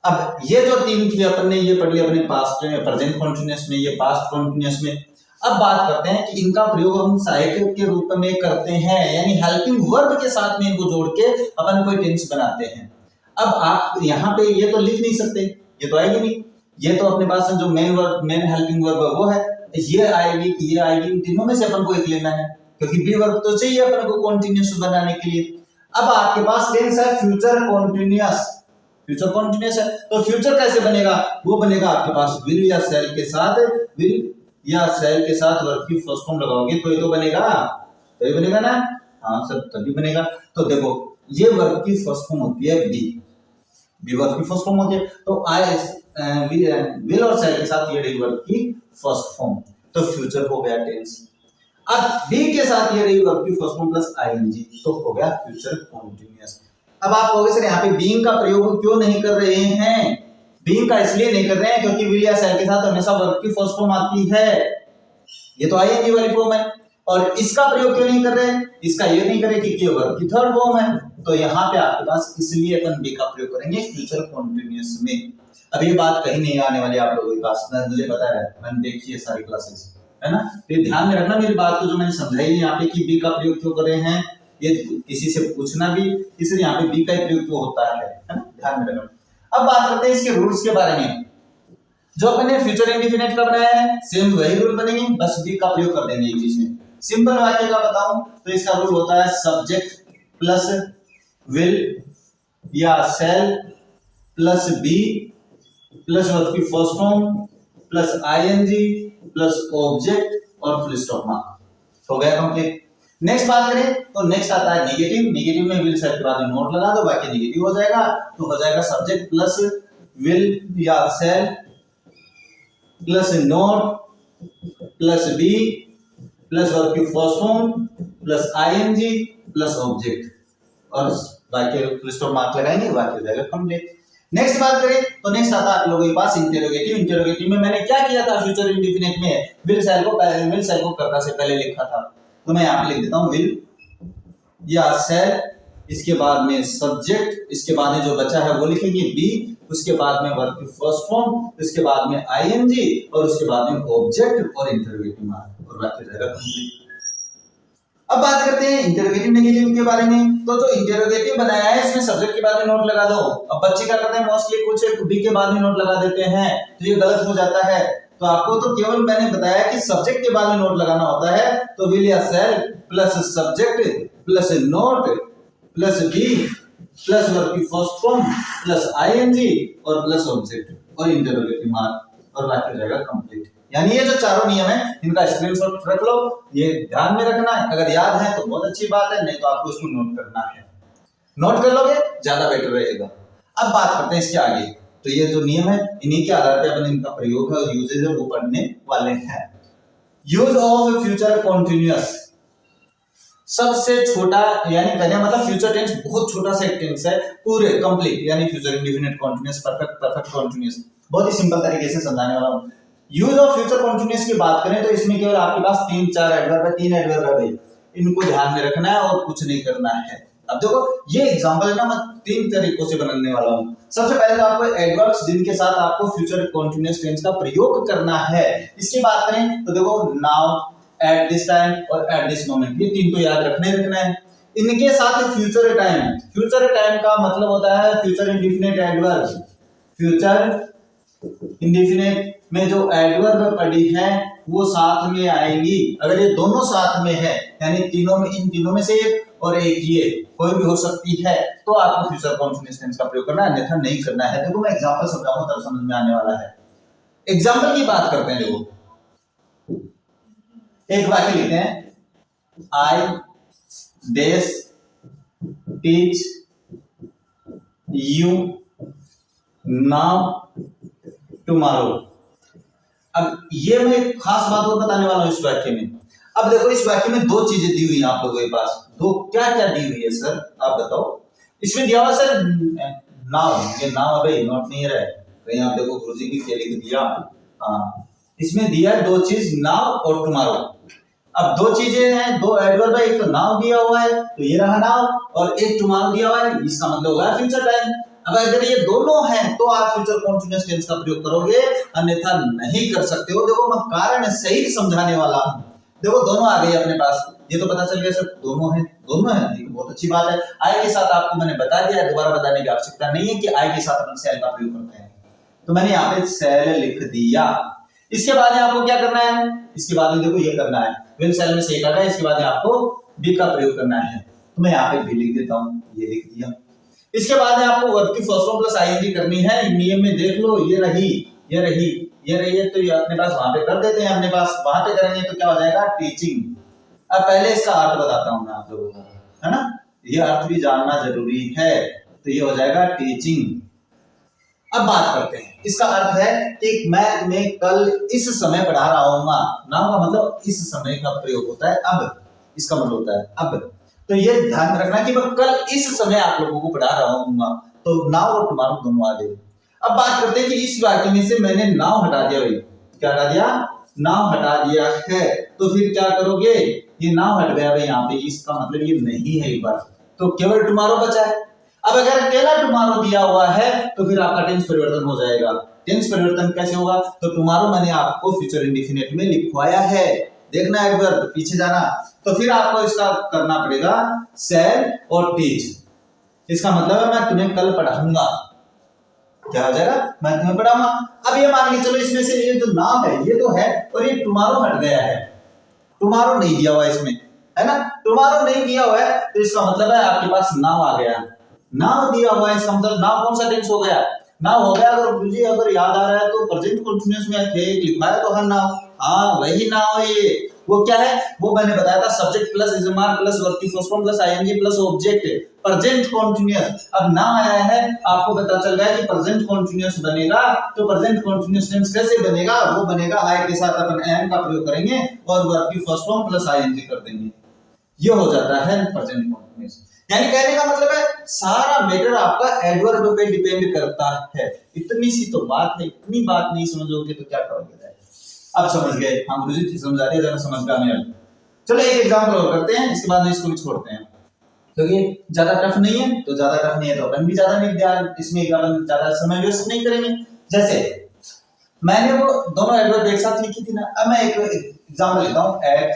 अब ये जो तीन थी अपन ने ये पढ़ लिया अपने पास्ट में, प्रेजेंट कॉन्टिन्यूअस में, ये पास्ट कॉन्टिन्यूअस में। अब बात करते हैं कि इनका प्रयोग हम सहायक के रूप में करते हैं, यानी हेल्पिंग वर्ब के साथ में इनको जोड़ के अपन कोई टेंस बनाते हैं। अब आप यहाँ पे ये तो लिख नहीं सकते, ये तो आएगी नहीं, ये तो अपने पास जो main verb, main helping verb वो है, ये आएगी, ये आएगी, तीनों में से अपन को एक लेना है, क्योंकि बी वर्ब तो चाहिए अपन को कॉन्टिन्यूअस बनाने के लिए। अब आपके पास टेंस है फ्यूचर कॉन्टिन्यूअस, फ्यूचर कॉन्टिन्यूअस है, तो फ्यूचर कैसे बनेगा, वो बनेगा आपके पास विल या शैल के साथ, विल या शैल के साथ वर्ब की फर्स्ट फॉर्म लगाओगे तो ये तो बनेगा, तो ये बनेगा ना, हाँ सर तभी बनेगा। तो देखो ये वर्ब की फर्स्ट फॉर्म होती है बी, बी वर्ब की फर्स्ट फॉर्म होती है, तो आई विल और शैल के साथ ये रही वर्ब की फर्स्ट फॉर्म, तो फ्यूचर हो गया टेंस। अब बी के साथ ये रही वर्ब की फर्स्ट फॉर्म प्लस आईएनजी, तो हो गया फ्यूचर कॉन्टिन्यूअस। अब आप कहोगे सर यहाँ पे बीइंग का प्रयोग क्यों नहीं कर रहे हैं, बीइंग का इसलिए नहीं कर रहे हैं क्योंकि विल या शैल के साथ हमेशा वर्ब की फर्स्ट फॉर्म आती है, ये तो आईएनजी वाली फॉर्म है, और इसका प्रयोग क्यों नहीं कर रहे हैं? इसका ये नहीं करे कि वर्ब की थर्ड फॉर्म है, तो यहाँ पे आपके पास इसलिए अपन बी का प्रयोग करेंगे फ्यूचर कॉन्टिन्यूअस में। अब ये बात कहीं नहीं आने वाली आप लोगों के पास, मुझे पता है, मैंने देखी है सारी क्लासेस, है ना। तो ध्यान में रखना मेरी बात को जो मैंने समझाई यहाँ पे कि बी का प्रयोग क्यों कर रहे हैं, ये किसी से पूछना भी, इसलिए यहाँ पे बी का प्रयोग क्यों होता है ना, ध्यान में रखना। अब बात करते हैं इसके रूल्स के बारे में। जो अपने फ्यूचर इंडेफिनिट का बनाया है सेम वही रूल बनेंगे, बस बी का प्रयोग कर देंगे एक चीज में। सिंपल वाक्य का बताऊं तो इसका रूल होता है सब्जेक्ट प्लस विल या shall plus be plus verb की first form plus ING plus object और फुल स्टॉप मार्क। हो गया कंप्लीट। नेक्स्ट बात करें तो नेक्स्ट आता है नेगेटिव। नेगेटिव में विल शैल के बाद नोट लगा दो, बाकी नेगेटिव हो जाएगा, तो हो जाएगा सब्जेक्ट प्लस विल या shall plus not plus be plus verb की first form plus ING plus object और वाक्य फुल स्टॉप मार्क लगाएंगे, वाक्य हो जाएगा कंप्लीट। नेक्स्ट बात करें तो नेक्स्ट आता है आप लोगों के पास इंटरोगेटिव। इंटरोगेटिव में मैंने क्या किया था फ्यूचर इंडेफिनिट में, विल शैल को करता से पहले लिखा था, तो मैं यहाँ पे लिख देता हूँ विल या शैल, इसके बाद में सब्जेक्ट, इसके बाद में जो बचा है वो लिखेंगे बी, उसके बाद में वर्ब की फर्स्ट फॉर्म, उसके बाद में आईएनजी और उसके बाद में ऑब्जेक्ट और इंटरोगेटिव मार्क और वाक्य हो जाएगा कंप्लीट। अब बात करते हैं इंटरोगेटिव नेगेटिव के बारे में। तो जो इंटरोगेटिव बनाया है इसमें सब्जेक्ट के बाद में नोट लगा दो। अब बच्चे क्या करते हैं मोस्टली कुछ बी के बाद में नोट लगा देते हैं, तो ये गलत हो जाता है। तो आपको तो केवल मैंने बताया कि सब्जेक्ट के बाद में नोट लगाना होता है, तो विल या shall plus subject plus not plus be plus verb की फर्स्ट फॉर्म प्लस आईएनजी और प्लस ऑब्जेक्ट और इंटरोगेटिव मार्क और वाक्य हो जाएगा कंप्लीट। यानी ये जो चारों नियम है इनका स्क्रीनशॉट रख लो, ये ध्यान में रखना है। अगर याद है तो बहुत अच्छी बात है, नहीं तो आपको इसको नोट करना है। नोट कर लोगे ज्यादा बेटर रहेगा। अब बात करते हैं इसके आगे। तो ये जो नियम है इन्हीं के आधार पे अपन इनका प्रयोग है और यूजेज है वो पढ़ने वाले हैं। यूज ऑफ फ्यूचर कॉन्टिन्यूअस, सबसे छोटा यानी कहने मतलब फ्यूचर टेंस बहुत छोटा सा टेंस है पूरे कंप्लीट, यानी future indefinite continuous perfect continuous. बहुत ही सिंपल तरीके से समझाने वाला हूं। यूज ऑफ फ्यूचर कॉन्टिन्यूअस की बात करें तो इसमें केवल आपके पास 3-4 एडवर्ब है, 3 एडवर्ब है, इनको ध्यान में रखना है और कुछ नहीं करना है। अब देखो ये एग्जांपल है ना, मैं 3 तरीकों से बनाने वाला हूं। सबसे पहले तो आपको एडवर्ब्स जिनके साथ आपको फ्यूचर कॉन्टिन्यूअस टेंस का प्रयोग करना है। इसकी बात करें तो देखो नाउ, एट दिस टाइम और एट दिस मोमेंट, ये 3 तो याद रखना है। इनके साथ फ्यूचर टाइम, फ्यूचर टाइम का मतलब होता है future indefinite adverb. Future indefinite में जो एडवर्ब पड़ी है वो साथ में आएंगी। अगर ये दोनों साथ में है यानी तीनों में, इन तीनों में से एक और एक ये कोई भी हो सकती है, तो आपको फ्यूचर कॉन्टिन्यूअस टेंस का प्रयोग करना है, अन्यथा नहीं करना है। देखो मैं एग्जांपल समझाऊंगा तब समझ में आने वाला है। एग्जांपल की बात करते हैं। देखो एक वाक्य लिखते हैं, आई डेस टीच यू नाउ टुमारो। अब ये मैं एक खास बात और बताने वाला हूं इस वाक्य में। अब देखो इस वाक्य में 2 चीजें दी हुई हैं आप लोगों के पास। दो क्या क्या दी हुई है सर आप बताओ। इसमें दिया हुआ सर नाउ, ये नाउ अबे नोट नहीं रहा है कहीं, आप देखो गुरुजी की क्या लिख दिया। हाँ इसमें दिया है 2 चीज, नाउ और टुमारो। अब 2 चीजें हैं, 2 एडवर्ब है, एक तो नाउ दिया हुआ है तो ये रहा नाउ, और एक टुमारो दिया हुआ है, इसका मतलब होगा फ्यूचर टाइम। अब अगर ये दोनों हैं तो आप फ्यूचर कॉन्टिन्यूअस टेंस का प्रयोग करोगे, अन्यथा नहीं कर सकते हो। देखो मैं कारण सही समझाने वाला हूं। देखो दोनों आ गई अपने पास, ये तो पता चल गया सर दोनों है, दोनों है, देखो बहुत अच्छी बात है। आई के साथ आपको मैंने बता दिया, दोबारा बताने की आवश्यकता नहीं है कि आई के साथ अपन सेल का प्रयोग करते हैं, तो मैंने यहाँ पे सेल लिख दिया। इसके बाद में आपको क्या करना है, इसके बाद में देखो ये करना है, विल सेल में से एक आ गया, इसके बाद में आपको बी का प्रयोग करना है, तो मैं यहाँ पे बी लिख देता हूँ, ये लिख दिया। इसके बाद में आपको वर्ब की फर्स्ट फॉर्म प्लस आईएनजी करनी है। नियम में देख लो, ये रही, ये रही, ये रही है, तो ये अपने पास वहां पे कर देते हैं, अपने पास वहां पे करेंगे तो क्या हो जाएगा टीचिंग। अब पहले इसका अर्थ बताता हूं मैं आप लोगों को, है ना, ये अर्थ भी जानना जरूरी है, तो ये हो जाएगा टीचिंग। अब बात करते हैं, इसका अर्थ है कि मैं तुम्हें कल इस समय पढ़ा रहा हूंगा। नाउ का मतलब इस समय का प्रयोग होता है अब, इसका मतलब होता है अब, तो ये ध्यान रखना कि मैं कल इस समय आप लोगों को पढ़ा रहा हूंगा, तो नाउ और टुमारो दोनों आ गए। अब बात करते हैं कि इस वाक्य में से मैंने नाउ हटा दिया, भाई क्या हटा दिया, नाउ हटा दिया है, तो फिर क्या करोगे, ये नाउ हट गया भाई यहाँ पे, इसका मतलब ये नहीं है एक बार, तो केवल टुमारो बचा है। अब अगर अकेला टुमारो दिया हुआ है तो फिर आपका टेंस परिवर्तन हो जाएगा। टेंस परिवर्तन कैसे होगा, तो टुमारो मैंने आपको फ्यूचर इंडेफिनिट में लिखवाया है, देखना एक बार पीछे जाना, तो फिर आपको इसका करना पड़ेगा शैल और टीच। इसका मतलब है मैं तुम्हें कल पढ़ाऊंगा, क्या हो जाएगा, मैं तुम्हें पढ़ाऊंगा। अब ये मान लीजिए चलो इसमें से ये जो नाम है ये तो है और ये टुमारो हट गया है, टुमारो नहीं दिया हुआ इसमें, है ना, टुमारो नहीं दिया हुआ है तो इसका मतलब है आपके पास नाउ आ गया, नाउ दिया हुआ है, इसका मतलब नाउ कौन सा टेंस हो गया, नाउ हो गया। अगर मुझे अगर याद आ रहा है तो प्रेजेंट कंटीन्यूअस में थे लिखवाया तो हर नाउ, हाँ वही नाउ है ये। वो क्या है, वो मैंने बताया था subject plus is am are plus verb की first form plus ING plus object present continuous. अब ना आया है आपको पता चल गया कि प्रेजेंट कंटीन्यूअस बनेगा, तो प्रेजेंट कंटीन्यूअस टेंस कैसे बनेगा, वो बनेगा आई के साथ अपन एम का प्रयोग करेंगे और वर्ब की फर्स्ट फॉर्म प्लस आईएनजी कर देंगे, ये हो जाता है प्रेजेंट कंटीन्यूअस। यानी कहने का मतलब है सारा मैटर आपका एडवर्ब पे डिपेंड करता है। इतनी सी तो बात है, इतनी बात नहीं समझोगे तो क्या करोगे। अब समझ गए, हम गुरुजी समझा रहे हैं, समझ में आने वाली। चलो एक एग्जांपल और करते हैं, इसके बाद में इसको भी छोड़ते हैं क्योंकि तो ज्यादा टफ नहीं है, तो ज्यादा टफ नहीं है तो अपन भी ज्यादा नहीं ध्यान इसमें अपन ज्यादा समय वेस्ट नहीं करेंगे। जैसे मैंने वो दोनों एडवर्ब एक साथ लिखी थी ना, अब मैं एक एग्जांपल लेता हूं, एट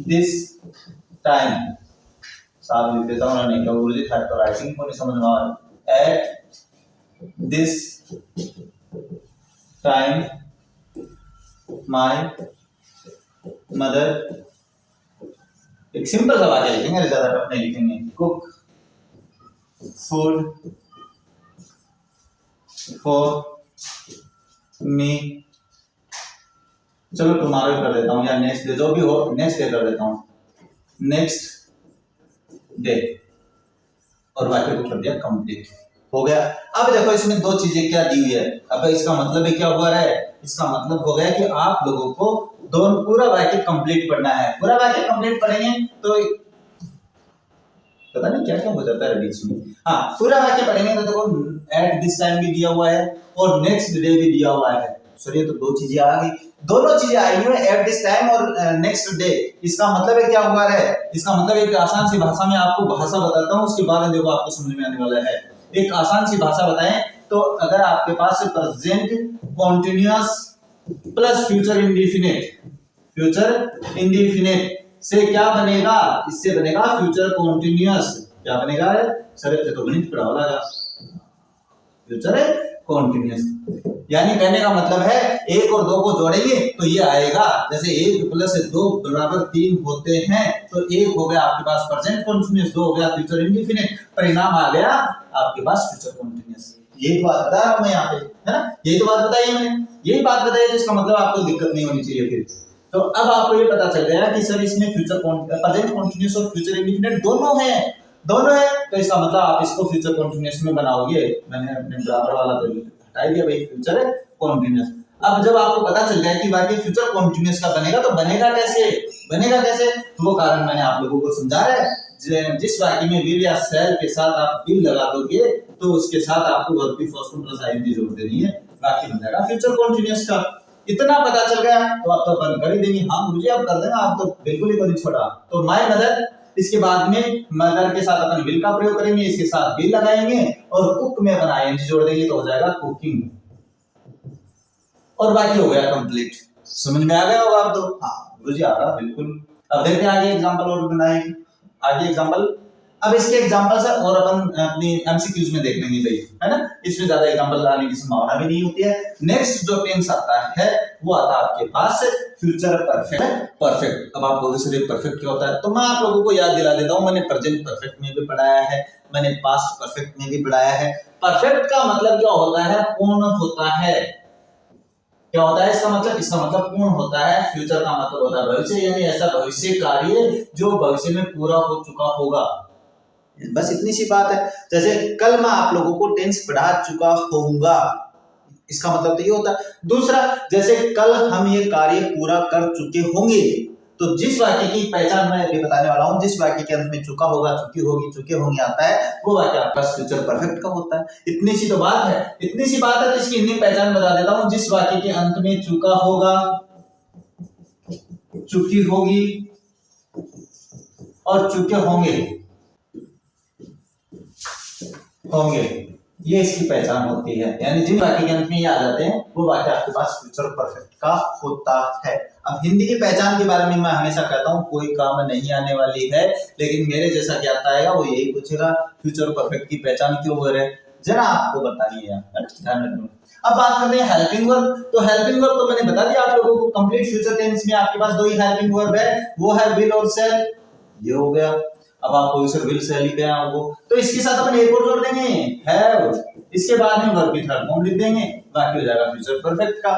दिस टाइम, साथ लिख देता हूं, नहीं तो गुरुजी था तो राइटिंग को नहीं समझ में आ रहा, at this time my mother, एक सिंपल सा वाक्य लिखेंगे, ज्यादा टफ नहीं लिखेंगे, कुक फूड फॉर मी, चलो टुमारो कर देता हूं या नेक्स्ट डे, जो भी हो नेक्स्ट डे कर देता हूं, नेक्स्ट डे, और वाक्य को कर दिया कंप्लीट, हो गया। अब देखो इसमें दो चीजें क्या दी हुई है, अब इसका मतलब है क्या हुआ है, इसका मतलब हो गया कि आप लोगों को दोनों पूरा वाक्य कंप्लीट पढ़ना है। पूरा वाक्य कंप्लीट पढ़ेंगे तो पता नहीं क्या क्या हो जाता है बीच में, हाँ पूरा वाक्य पढ़ेंगे तो देखो एट दिस टाइम भी दिया हुआ है और नेक्स्ट डे भी दिया हुआ है, सॉरी तो दो चीजें आ गई, दोनों चीजें आई हुई है, एट दिस टाइम और नेक्स्ट डे। इसका मतलब है क्या हुआ है, इसका मतलब एक आसान सी भाषा में आपको भाषा बताता हूँ, उसके बाद देखो आपको समझ में आने वाला है। एक आसान सी भाषा बताएं तो अगर आपके पास present continuous plus future indefinite, future indefinite से क्या बनेगा, इससे बनेगा फ्यूचर कॉन्टिन्यूअस, क्या बनेगा सर तो गणित पढ़ा लगा, फ्यूचर कॉन्टिन्यूअस। यानी कहने का मतलब है एक और दो को जोड़ेंगे तो ये आएगा, जैसे एक प्लस दो बराबर तीन होते हैं, तो एक हो गया आपके पास प्रेजेंट कॉन्टिन्यूअस, दो हो गया फ्यूचर इंडेफिनिट, परिणाम आ गया आपके पास फ्यूचर कॉन्टिन्यूअस। यही बात बता रहा हूं मैं यहाँ पे, है ना, यही तो बात बताई मैंने, यही बात बताई, तो इसका मतलब आपको दिक्कत नहीं होनी चाहिए फिर। तो अब आपको ये पता चल गया कि सर इसमें फ्यूचर प्रेजेंट कॉन्टिन्यूअस और फ्यूचर इंडेफिनिट दोनों है, दोनों है, तो इसका मतलब आप इसको फ्यूचर कॉन्टिन्यूअस में बनाओगे। मैंने अपने बराबर वाला तो हटा दिया भाई, फ्यूचर कॉन्टिन्यूअस। अब जब आपको पता चल गया कि वाक्य फ्यूचर कॉन्टिन्यूअस का बनेगा, तो बनेगा कैसे, बनेगा कैसे, तो वो कारण मैंने आप लोगों को समझा रहा है। जिस वाक्य में विल या शैल के साथ आप विल लगा दोगे तो उसके साथ आपको वर्ब की फर्स्ट फॉर्म प्लस आईएनजी जोड़ देनी है, वाक्य बन जाएगा फ्यूचर कॉन्टिन्यूअस का। इतना पता चल गया तो आप तो बंद कर ही देंगे, हाँ मुझे अब कर देना, आप तो बिल्कुल ही नहीं छोड़ा। तो माय मदर, इसके बाद में मदर के साथ अपन विल का प्रयोग करेंगे, इसके साथ विल लगाएंगे और कुक में अपन आईएनजी जोड़ देंगे तो हो जाएगा कुकिंग, और बाकी हो गया कंप्लीट। समझ में आ गया होगा आप तो, हाँ मुझे आ रहा बिल्कुल। अब देखते हैं आगे एग्जांपल और बनाएंगे, आगे एग्जांपल। अब इसके एग्जांपल से और अपन अपनी एमसीक्यूज में देख लेंगे भाई, है ना, इसमें ज्यादा एग्जांपल लाने की संभावना भी नहीं होती है। नेक्स्ट जो टेंस आता है वो आता है आपके पास फ्यूचर परफेक्ट, परफेक्ट। अब आप बोलोगे सर परफेक्ट क्या होता है, तो मैं आप लोगों को याद दिला देता हूं, मैंने प्रेजेंट परफेक्ट में भी पढ़ाया है, मैंने पास्ट परफेक्ट में भी पढ़ाया है। परफेक्ट का मतलब क्या होता है, पूर्ण होता है। क्या होता है इसका मतलब, इसका मतलब पूर्ण होता है। फ्यूचर का मतलब होता है भविष्य, यानी ऐसा भविष्य कार्य जो भविष्य में पूरा हो चुका होगा, बस इतनी सी बात है। जैसे कल मैं आप लोगों को टेंस पढ़ा चुका होऊंगा, इसका मतलब तो ये होता है। दूसरा, जैसे कल हम ये कार्य पूरा कर चुके होंगे, तो जिस वाक्य की पहचान मैं अभी बताने वाला हूं, जिस वाक्य के अंत में चुका होगा, चुकी होगी, चुके होंगे आता है, वो वाक्य आपका फ्यूचर परफेक्ट का होता है। इतनी सी तो बात है, इतनी सी बात है, तो इसकी हिंदी पहचान बता देता हूं। जिस वाक्य के अंत में चुका होगा, चुकी होगी, और चूके होंगे होंगे, ये इसकी पहचान होती है। यानी जिन वाक्य के अंत में ये आ जाते हैं वो वाक्य आपके पास फ्यूचर परफेक्ट का होता है। अब हिंदी की पहचान के बारे में मैं हमेशा कहता हूँ कोई काम नहीं आने वाली है, लेकिन मेरे जैसा ज्ञाता आएगा वो यही पूछेगा फ्यूचर परफेक्ट की पहचान क्यों हो रहा है, जरा आपको बताइए यार, ध्यान रखना। अब बात करते हैं हेल्पिंग वर्ब। तो हेल्पिंग वर्ब तो मैंने बता दिया आप लोगों को, कंप्लीट फ्यूचर टेंस में आपके पास दो ही हेल्पिंग वर्ब है, वो है विल और शैल। ये हो गया। अब आपको इसे विल शैल लिख गया आपको, तो इसके साथ अपन एक और जोड़ देंगे हैव, इसके बाद में वर्ब की थर्ड फॉर्म लिख देंगे, बाकी हो जाएगा फ्यूचर परफेक्ट का।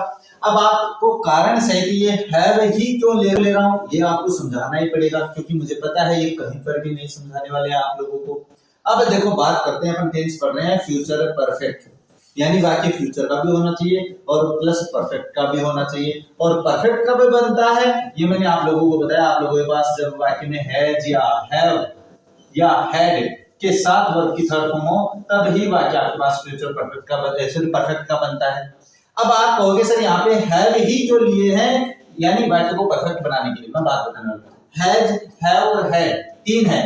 अब आपको कारण से कि ये हैव ही क्यों ले रहा हूं ये आपको समझाना ही पड़ेगा, क्योंकि मुझे पता है ये कहीं पर भी नहीं समझाने वाले हैं आप लोगों को। अब देखो बात करते हैं, अपन टेंस पढ़ रहे हैं फ्यूचर परफेक्ट, यानी वाक्य फ्यूचर का भी होना चाहिए और प्लस परफेक्ट का भी होना चाहिए। और परफेक्ट कब बनता है ये मैंने आप लोगों को बताया। आप लोगों के पास जब वाक्य में हैज या हैव या हैड के साथ वर्ब की थर्ड फॉर्म हो तब ही वाक्य आपके पास फ्यूचर परफेक्ट का बनता है। अब आप कहोगे सर यहाँ पे हैव ही क्यों लिए हैं, यानी वाक्य को परफेक्ट बनाने के लिए मैं बात बताने वाला हूं। हैज, हैव और हैड तीन है,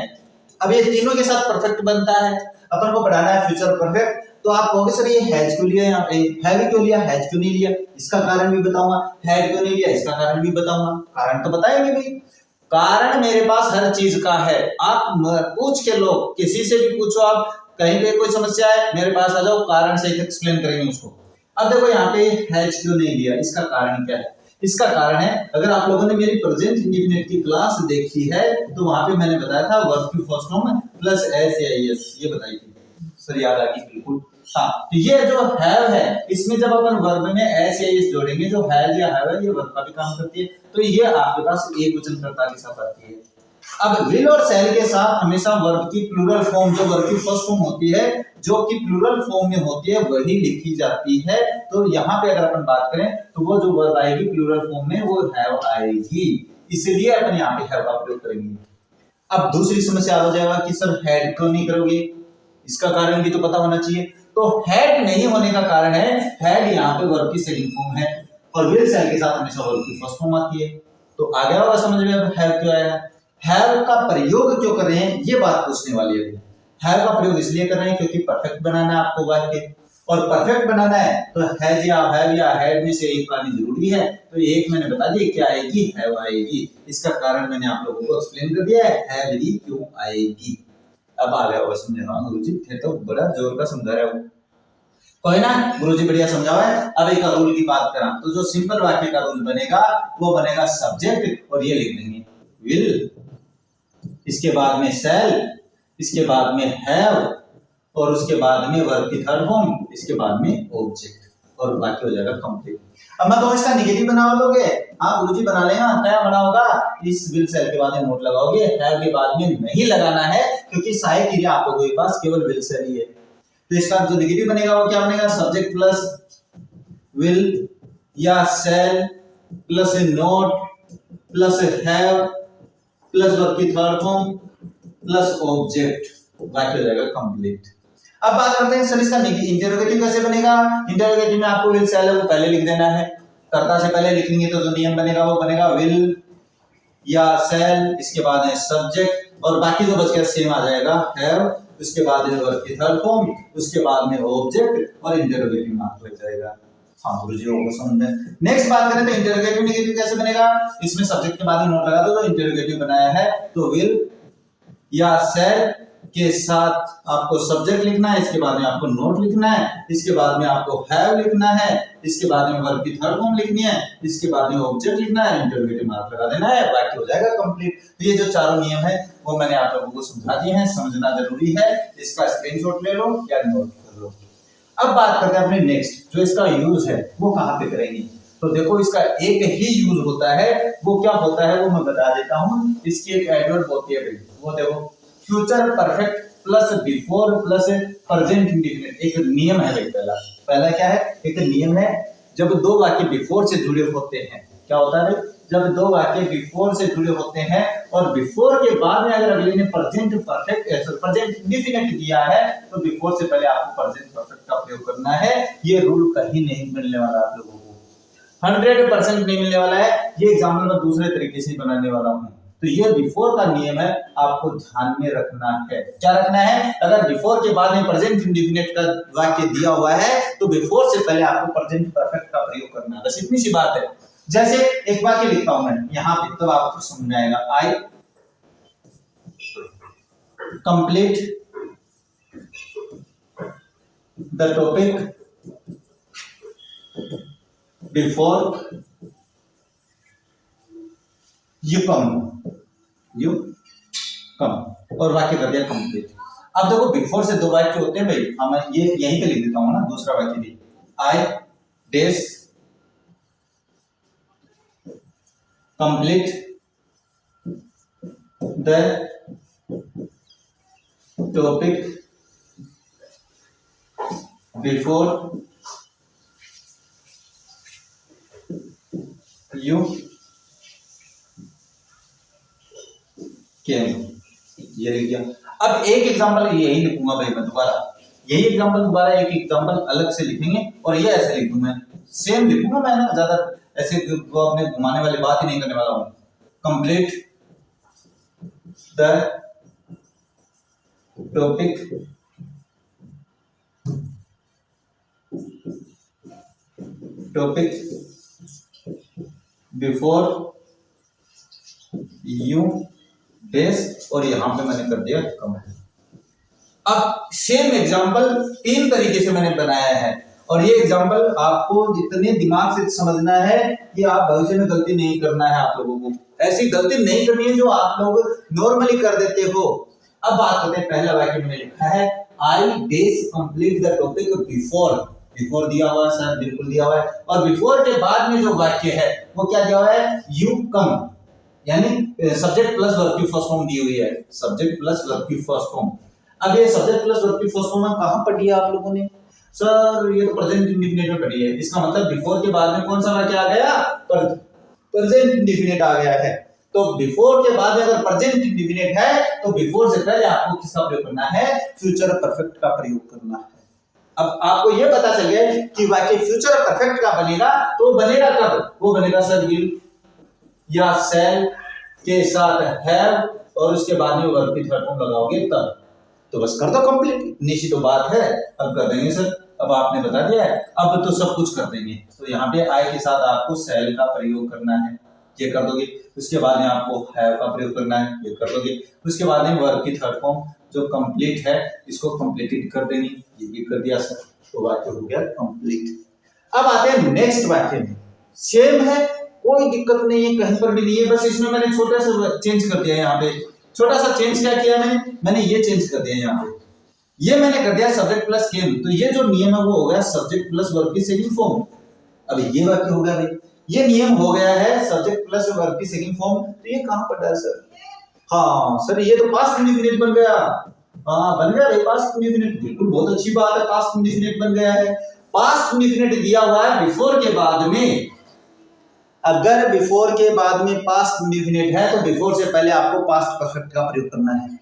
अब ये तीनों के साथ परफेक्ट बनता है, अपन को बढ़ाना है फ्यूचर परफेक्ट। तो आप कहोगे सर ये हैज क्यों लिया, यहाँ पे हैव क्यों लिया, हैज क्यों नहीं लिया, इसका कारण भी बताऊंगा। हैड क्यों नहीं लिया, इसका कारण भी बताऊंगा। कारण तो बताएंगे भाई, कारण मेरे पास हर चीज का है। आप पूछ के लो, किसी से भी पूछो, आप कहीं पे कोई समस्या है मेरे पास आ जाओ, कारण से एक्सप्लेन करेंगे उसको। अब देखो यहाँ पे हैज क्यों नहीं लिया, इसका कारण क्या है। इसका कारण है, अगर आप लोगों ने मेरी प्रेजेंट इंडेफिनिट की क्लास देखी है तो वहां पे मैंने बताया था वर्ब की फर्स्ट फॉर्म प्लस एस या एस, ये बताई थी सर, याद आ गई बिल्कुल। हाँ, तो ये जो हैव है इसमें जब अपन वर्ब में एस या एस जोड़ेंगे, जो हैज या हैव है ये वर्ब का भी काम करती है, तो ये आपके पास एक वचनकर्ता के साथ आती है। अब विल और शैल के साथ हमेशा वर्ब की प्लूरल फॉर्म, जो वर्ब की फर्स्ट फॉर्म होती है, जो कि प्लूरल फॉर्म में होती है वही लिखी जाती है। तो यहाँ पे अगर अपन बात करें तो वो जो वर्ब आएगी प्लूरल फॉर्म में वो हैव आएगी, इसलिए अपन यहाँ पे हैव का प्रयोग करेंगे। अब दूसरी समस्या हो जाएगा कि सर हैड क्यों नहीं करोगे, इसका कारण भी तो पता होना चाहिए। तो हैड नहीं होने का कारण है, हैड यहाँ पे वर्ब की सेकंड फॉर्म है और विल शैल के साथ हमेशा वर्ब की फर्स्ट फॉर्म आती है। तो आ गया होगा समझ में अब हैव क्यों आया। हैव का प्रयोग क्यों कर रहे हैं ये बात पूछने वाली है। हैव का प्रयोग इसलिए कर रहे हैं क्योंकि परफेक्ट बनाना है आपको वाक्य, और परफेक्ट बनाना है तो हैज या हैव या हैड में से एक आनी जरूरी है। तो एक मैंने बता दिया क्या आएगी, हैव आएगी। इसका कारण मैंने आप लोगों को एक्सप्लेन कर दिया है, हैव ही क्यों आएगी। अब आ गया वो समझ रहा हूँ गुरुजी, थे तो बड़ा जोर का समझा रहा हूँ, कोई ना गुरुजी बढ़िया समझावा है। अब एक रूल की बात करा तो जो सिंपल वाक्य का रूल बनेगा वो बनेगा सब्जेक्ट और ये लिख देंगे विल, इसके बाद में शैल, इसके बाद में हैव और उसके बाद में वर्ब की थर्ड फॉर्म, इसके बाद में ऑब्जेक्ट और बाकी हो जाएगा कंप्लीट। अब मैं तो इसका नेगेटिव बना लोगे, हाँ गुरुजी बना लेगा, क्या बना होगा, इस विल शैल के बाद में नोट लगाओगे, हैव के बाद में नहीं लगाना है क्योंकि सहायक क्रिया आप लोगों के पास केवल विल शैल ही है। तो इसका जो नेगेटिव बनेगा वो क्या बनेगा, सब्जेक्ट प्लस विल या shall plus not plus have plus verb की थर्ड फॉर्म प्लस ऑब्जेक्ट, बाकी हो जाएगा कंप्लीट। अब बात करते हैं सर इसका इंटरोगेटिव कैसे बनेगा। इंटरोगेटिव में आपको विल शैल है वो पहले लिख देना है, कर्ता से पहले लिखेंगे तो जो नियम बनेगा वो बनेगा विल या शैल, इसके बाद है सब्जेक्ट और बाकी जो बच गया सेम आ जाएगा हैव, उसके बाद है वर्ब की थर्ड फॉर्म, उसके बाद में ऑब्जेक्ट और इंटरोगेटिव मार्क लग जाएगा। हाँ गुरुजी को समझ में। नेक्स्ट बात करें तो इंटरोगेटिव नेगेटिव कैसे बनेगा, इसमें सब्जेक्ट के बाद में नोट लगा दो, तो इंटरोगेटिव बनाया है तो विल या शैल के साथ आपको सब्जेक्ट लिखना है, इसके बाद में आपको नोट लिखना है, इसके बाद में आपको हैव लिखना है, इसके बाद में वर्ब की थर्ड फॉर्म लिखनी है, इसके बाद में ऑब्जेक्ट लिखना है, इंटरोगेटिव मार्क लगा देना है, बाकी हो जाएगा कंप्लीट। तो ये जो चारों नियम है वो मैंने आप लोगों को समझा दिए हैं, समझना जरूरी है, इसका स्क्रीनशॉट ले लो या नोट कर लो। अब बात करते हैं अपने नेक्स्ट, जो इसका यूज है वो कहाँ पे करेंगे। तो देखो इसका एक ही यूज होता है, वो क्या होता है वो मैं बता देता हूँ। इसकी एक एडवर्ब होती है, वो देखो future perfect plus before plus present indefinite, एक नियम है भाई। पहला क्या है, एक नियम है जब दो वाक्य बिफोर से जुड़े होते हैं, क्या होता है भाई, जब दो वाक्य बिफोर से जुड़े होते हैं और बिफोर के बाद में अगर अगले ने प्रेजेंट परफेक्ट प्रेजेंट इंडेफिनिट दिया है तो बिफोर से पहले आपको प्रेजेंट परफेक्ट का प्रयोग करना है। ये रूल कहीं नहीं मिलने वाला आप लोगों को, 100% नहीं मिलने वाला है। ये एग्जाम्पल मैं दूसरे तरीके से बनाने वाला हूँ। तो ये बिफोर का नियम है, आपको ध्यान में रखना है। क्या रखना है? अगर बिफोर के बाद में प्रेजेंट इंडेफिनिट का वाक्य दिया हुआ है तो बिफोर से पहले आपको प्रेजेंट परफेक्ट का प्रयोग करना है। बस इतनी सी बात है। जैसे एक वाक्य लिखता हूं मैं यहां पे, तब आपको समझ आएगा। आई complete the topic before you come, और वाक्य कर दिया कंप्लीट। अब देखो बिफोर से दो वाक्य होते हैं भाई, हम ये यहीं पे लिख देता हूं ना, दूसरा वाक्य भी I days complete the topic before you came, ये लिख दिया। अब एक एग्जांपल यही लिखूंगा भाई मैं दोबारा, यही एग्जांपल दोबारा एक एग्जांपल अलग से लिखेंगे और ये ऐसे लिख दूं मैं, सेम लिखूंगा मैं ना, ज्यादा ऐसे अपने घुमाने वाली बात ही नहीं करने वाला हूं। Complete the topic before you days, और यहां पे मैंने कर दिया कंप्लीट। अब सेम एग्जांपल तीन तरीके से मैंने बनाया है, और ये एग्जांपल आपको जितने दिमाग से समझना है कि आप भविष्य में गलती नहीं करना है। आप लोगों को ऐसी गलती नहीं करनी है जो आप लोग नॉर्मली कर देते हो। अब बात करते हैं, पहला वाक्य मैंने लिखा है I days complete the topic before, before दिया हुआ है सर, बिल्कुल दिया हुआ है, और बिफोर के बाद में जो वाक्य है वो क्या दिया हुआ है? यू कम, यानी सब्जेक्ट प्लस वर्ब की फर्स्ट फॉर्म दी हुई है, सब्जेक्ट प्लस वर्ब की फर्स्ट फॉर्म। अब ये सब्जेक्ट प्लस वर्ब की फर्स्ट फॉर्म कहां पढ़ी है आप लोगों ने? सर ये तो प्रेजेंट इंडेफिनिट में पढ़ी है। इसका मतलब बिफोर के बाद में कौन सा वाक्य आ गया? प्रेजेंट इंडेफिनिट आ गया है। तो बिफोर के बाद अगर प्रेजेंट इंडेफिनिट है तो बिफोर से पहले आपको किसका प्रयोग करना है? फ्यूचर परफेक्ट का प्रयोग करना है। अब आपको ये पता चल गया कि वाक्य फ्यूचर परफेक्ट का बनेगा, तो बनेगा कब? वो बनेगा सर विल या शैल के साथ हैव, और उसके बाद में वर्ब की थर्ड फॉर्म लगाओगे तब। तो बस कर दो कंप्लीट, इतनी सी तो बात है। अब कर देंगे सर, अब आपने बता दिया है, अब तो सब कुछ कर देंगे। तो यहाँ पे आई के साथ आपको शैल का प्रयोग करना है, ये कर दोगे। उसके बाद में आपको हैव का प्रयोग करना है, ये कर दोगे। उसके बाद में वर्ब की थर्ड फॉर्म जो कंप्लीट है इसको कंप्लीटेड कर देंगे, ये भी कर दिया सर, तो वाक्य हो गया कंप्लीट। अब आते हैं नेक्स्ट वाक्य में, सेम है, कोई दिक्कत नहीं है, कहीं पर भी नहीं है, बस इसमें मैंने छोटा सा चेंज कर दिया है। यहाँ पे छोटा सा चेंज क्या किया मैंने ये चेंज कर दिया यहाँ पे, ये मैंने कर दिया सब्जेक्ट प्लस केम। तो ये जो नियम है वो हो गया सब्जेक्ट प्लस वर्ब की सेकंड फॉर्म। अब ये वाक्य हो गया भाई, ये नियम हो गया है सब्जेक्ट प्लस वर्ब की सेकंड फॉर्म। तो ये कहां पढ़ा है सर? हाँ सर, ये तो पास्ट इंडेफिनिट बन गया। हाँ बन गया भाई पास्ट इंडेफिनिट, बिल्कुल बहुत अच्छी बात है, पास्ट इंडेफिनिट बन गया है। पास्ट इंडेफिनिट दिया हुआ है बिफोर के बाद में, अगर बिफोर के बाद में पास्ट इंडेफिनिट है तो बिफोर से पहले आपको पास्ट परफेक्ट का प्रयोग करना है।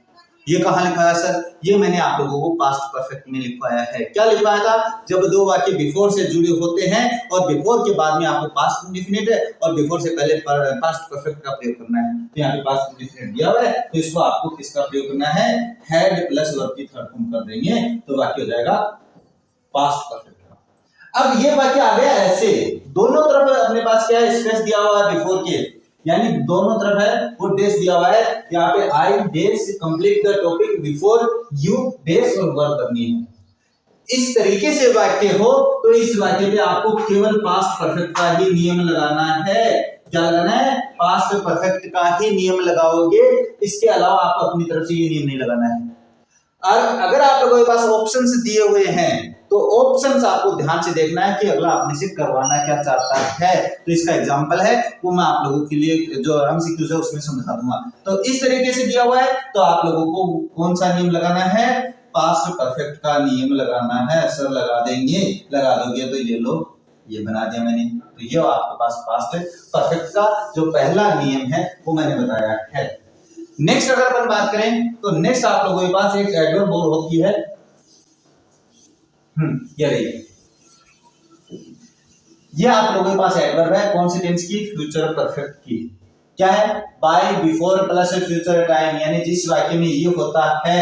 ये कहां लिखवाया सर? ये मैंने आप लोगों को पास्ट परफेक्ट में लिखवाया है। क्या लिखवाया था? जब दो वाक्य बिफोर से जुड़े होते हैं और बिफोर के बाद में आपको पास्ट इंडेफिनिट है और बिफोर से पहले पास्ट परफेक्ट का प्रयोग करना है। तो यहाँ पे पास्ट इंडेफिनिट दिया हुआ है, तो इसको आपको किसका प्रयोग करना है? हैड प्लस वर्ब की थर्ड फॉर्म कर देंगे, तो वाक्य हो जाएगा पास्ट परफेक्ट। अब ये वाक्य आ गया ऐसे, दोनों तरफ अपने पास क्या है? स्पेस दिया हुआ है बिफोर के, यानी दोनों तरफ है वो डेज दिया हुआ है। यहाँ पे I days complete the topic before you days और वर्ब करनी है। इस तरीके से वाक्य हो तो इस वाक्य पे आपको केवल पास्ट परफेक्ट का ही नियम लगाना है। क्या लगाना है? पास्ट परफेक्ट का ही नियम लगाओगे, इसके अलावा आप अपनी तरफ से ये नियम नहीं लगाना है। और अगर आप लोगों के पास ऑप्शंस दिए हुए हैं तो ऑप्शंस आपको ध्यान से देखना है कि अगला आपने से करवाना क्या चाहता है। तो इसका एग्जांपल है वो मैं आप लोगों के लिए जो एमसीक्यूज है उसमें समझा दूंगा। तो इस तरीके से दिया हुआ है तो आप लोगों को कौन सा नियम लगाना है? पास्ट परफेक्ट का नियम लगाना है। सर लगा देंगे, लगा दोगे तो ये लो, ये बना दिया मैंने। तो ये आपके पास पास्ट परफेक्ट का जो पहला नियम है वो मैंने बताया है। नेक्स्ट अगर अपन बात करें तो नेक्स्ट आप लोगों के पास एक एडवर्ब और होती है, ये रही, ये आप लोगों के पास एडवर्ब है कौन सी टेंस की? फ्यूचर परफेक्ट की। क्या है, by before plus future time, यानी जिस वाक्य में ये होता है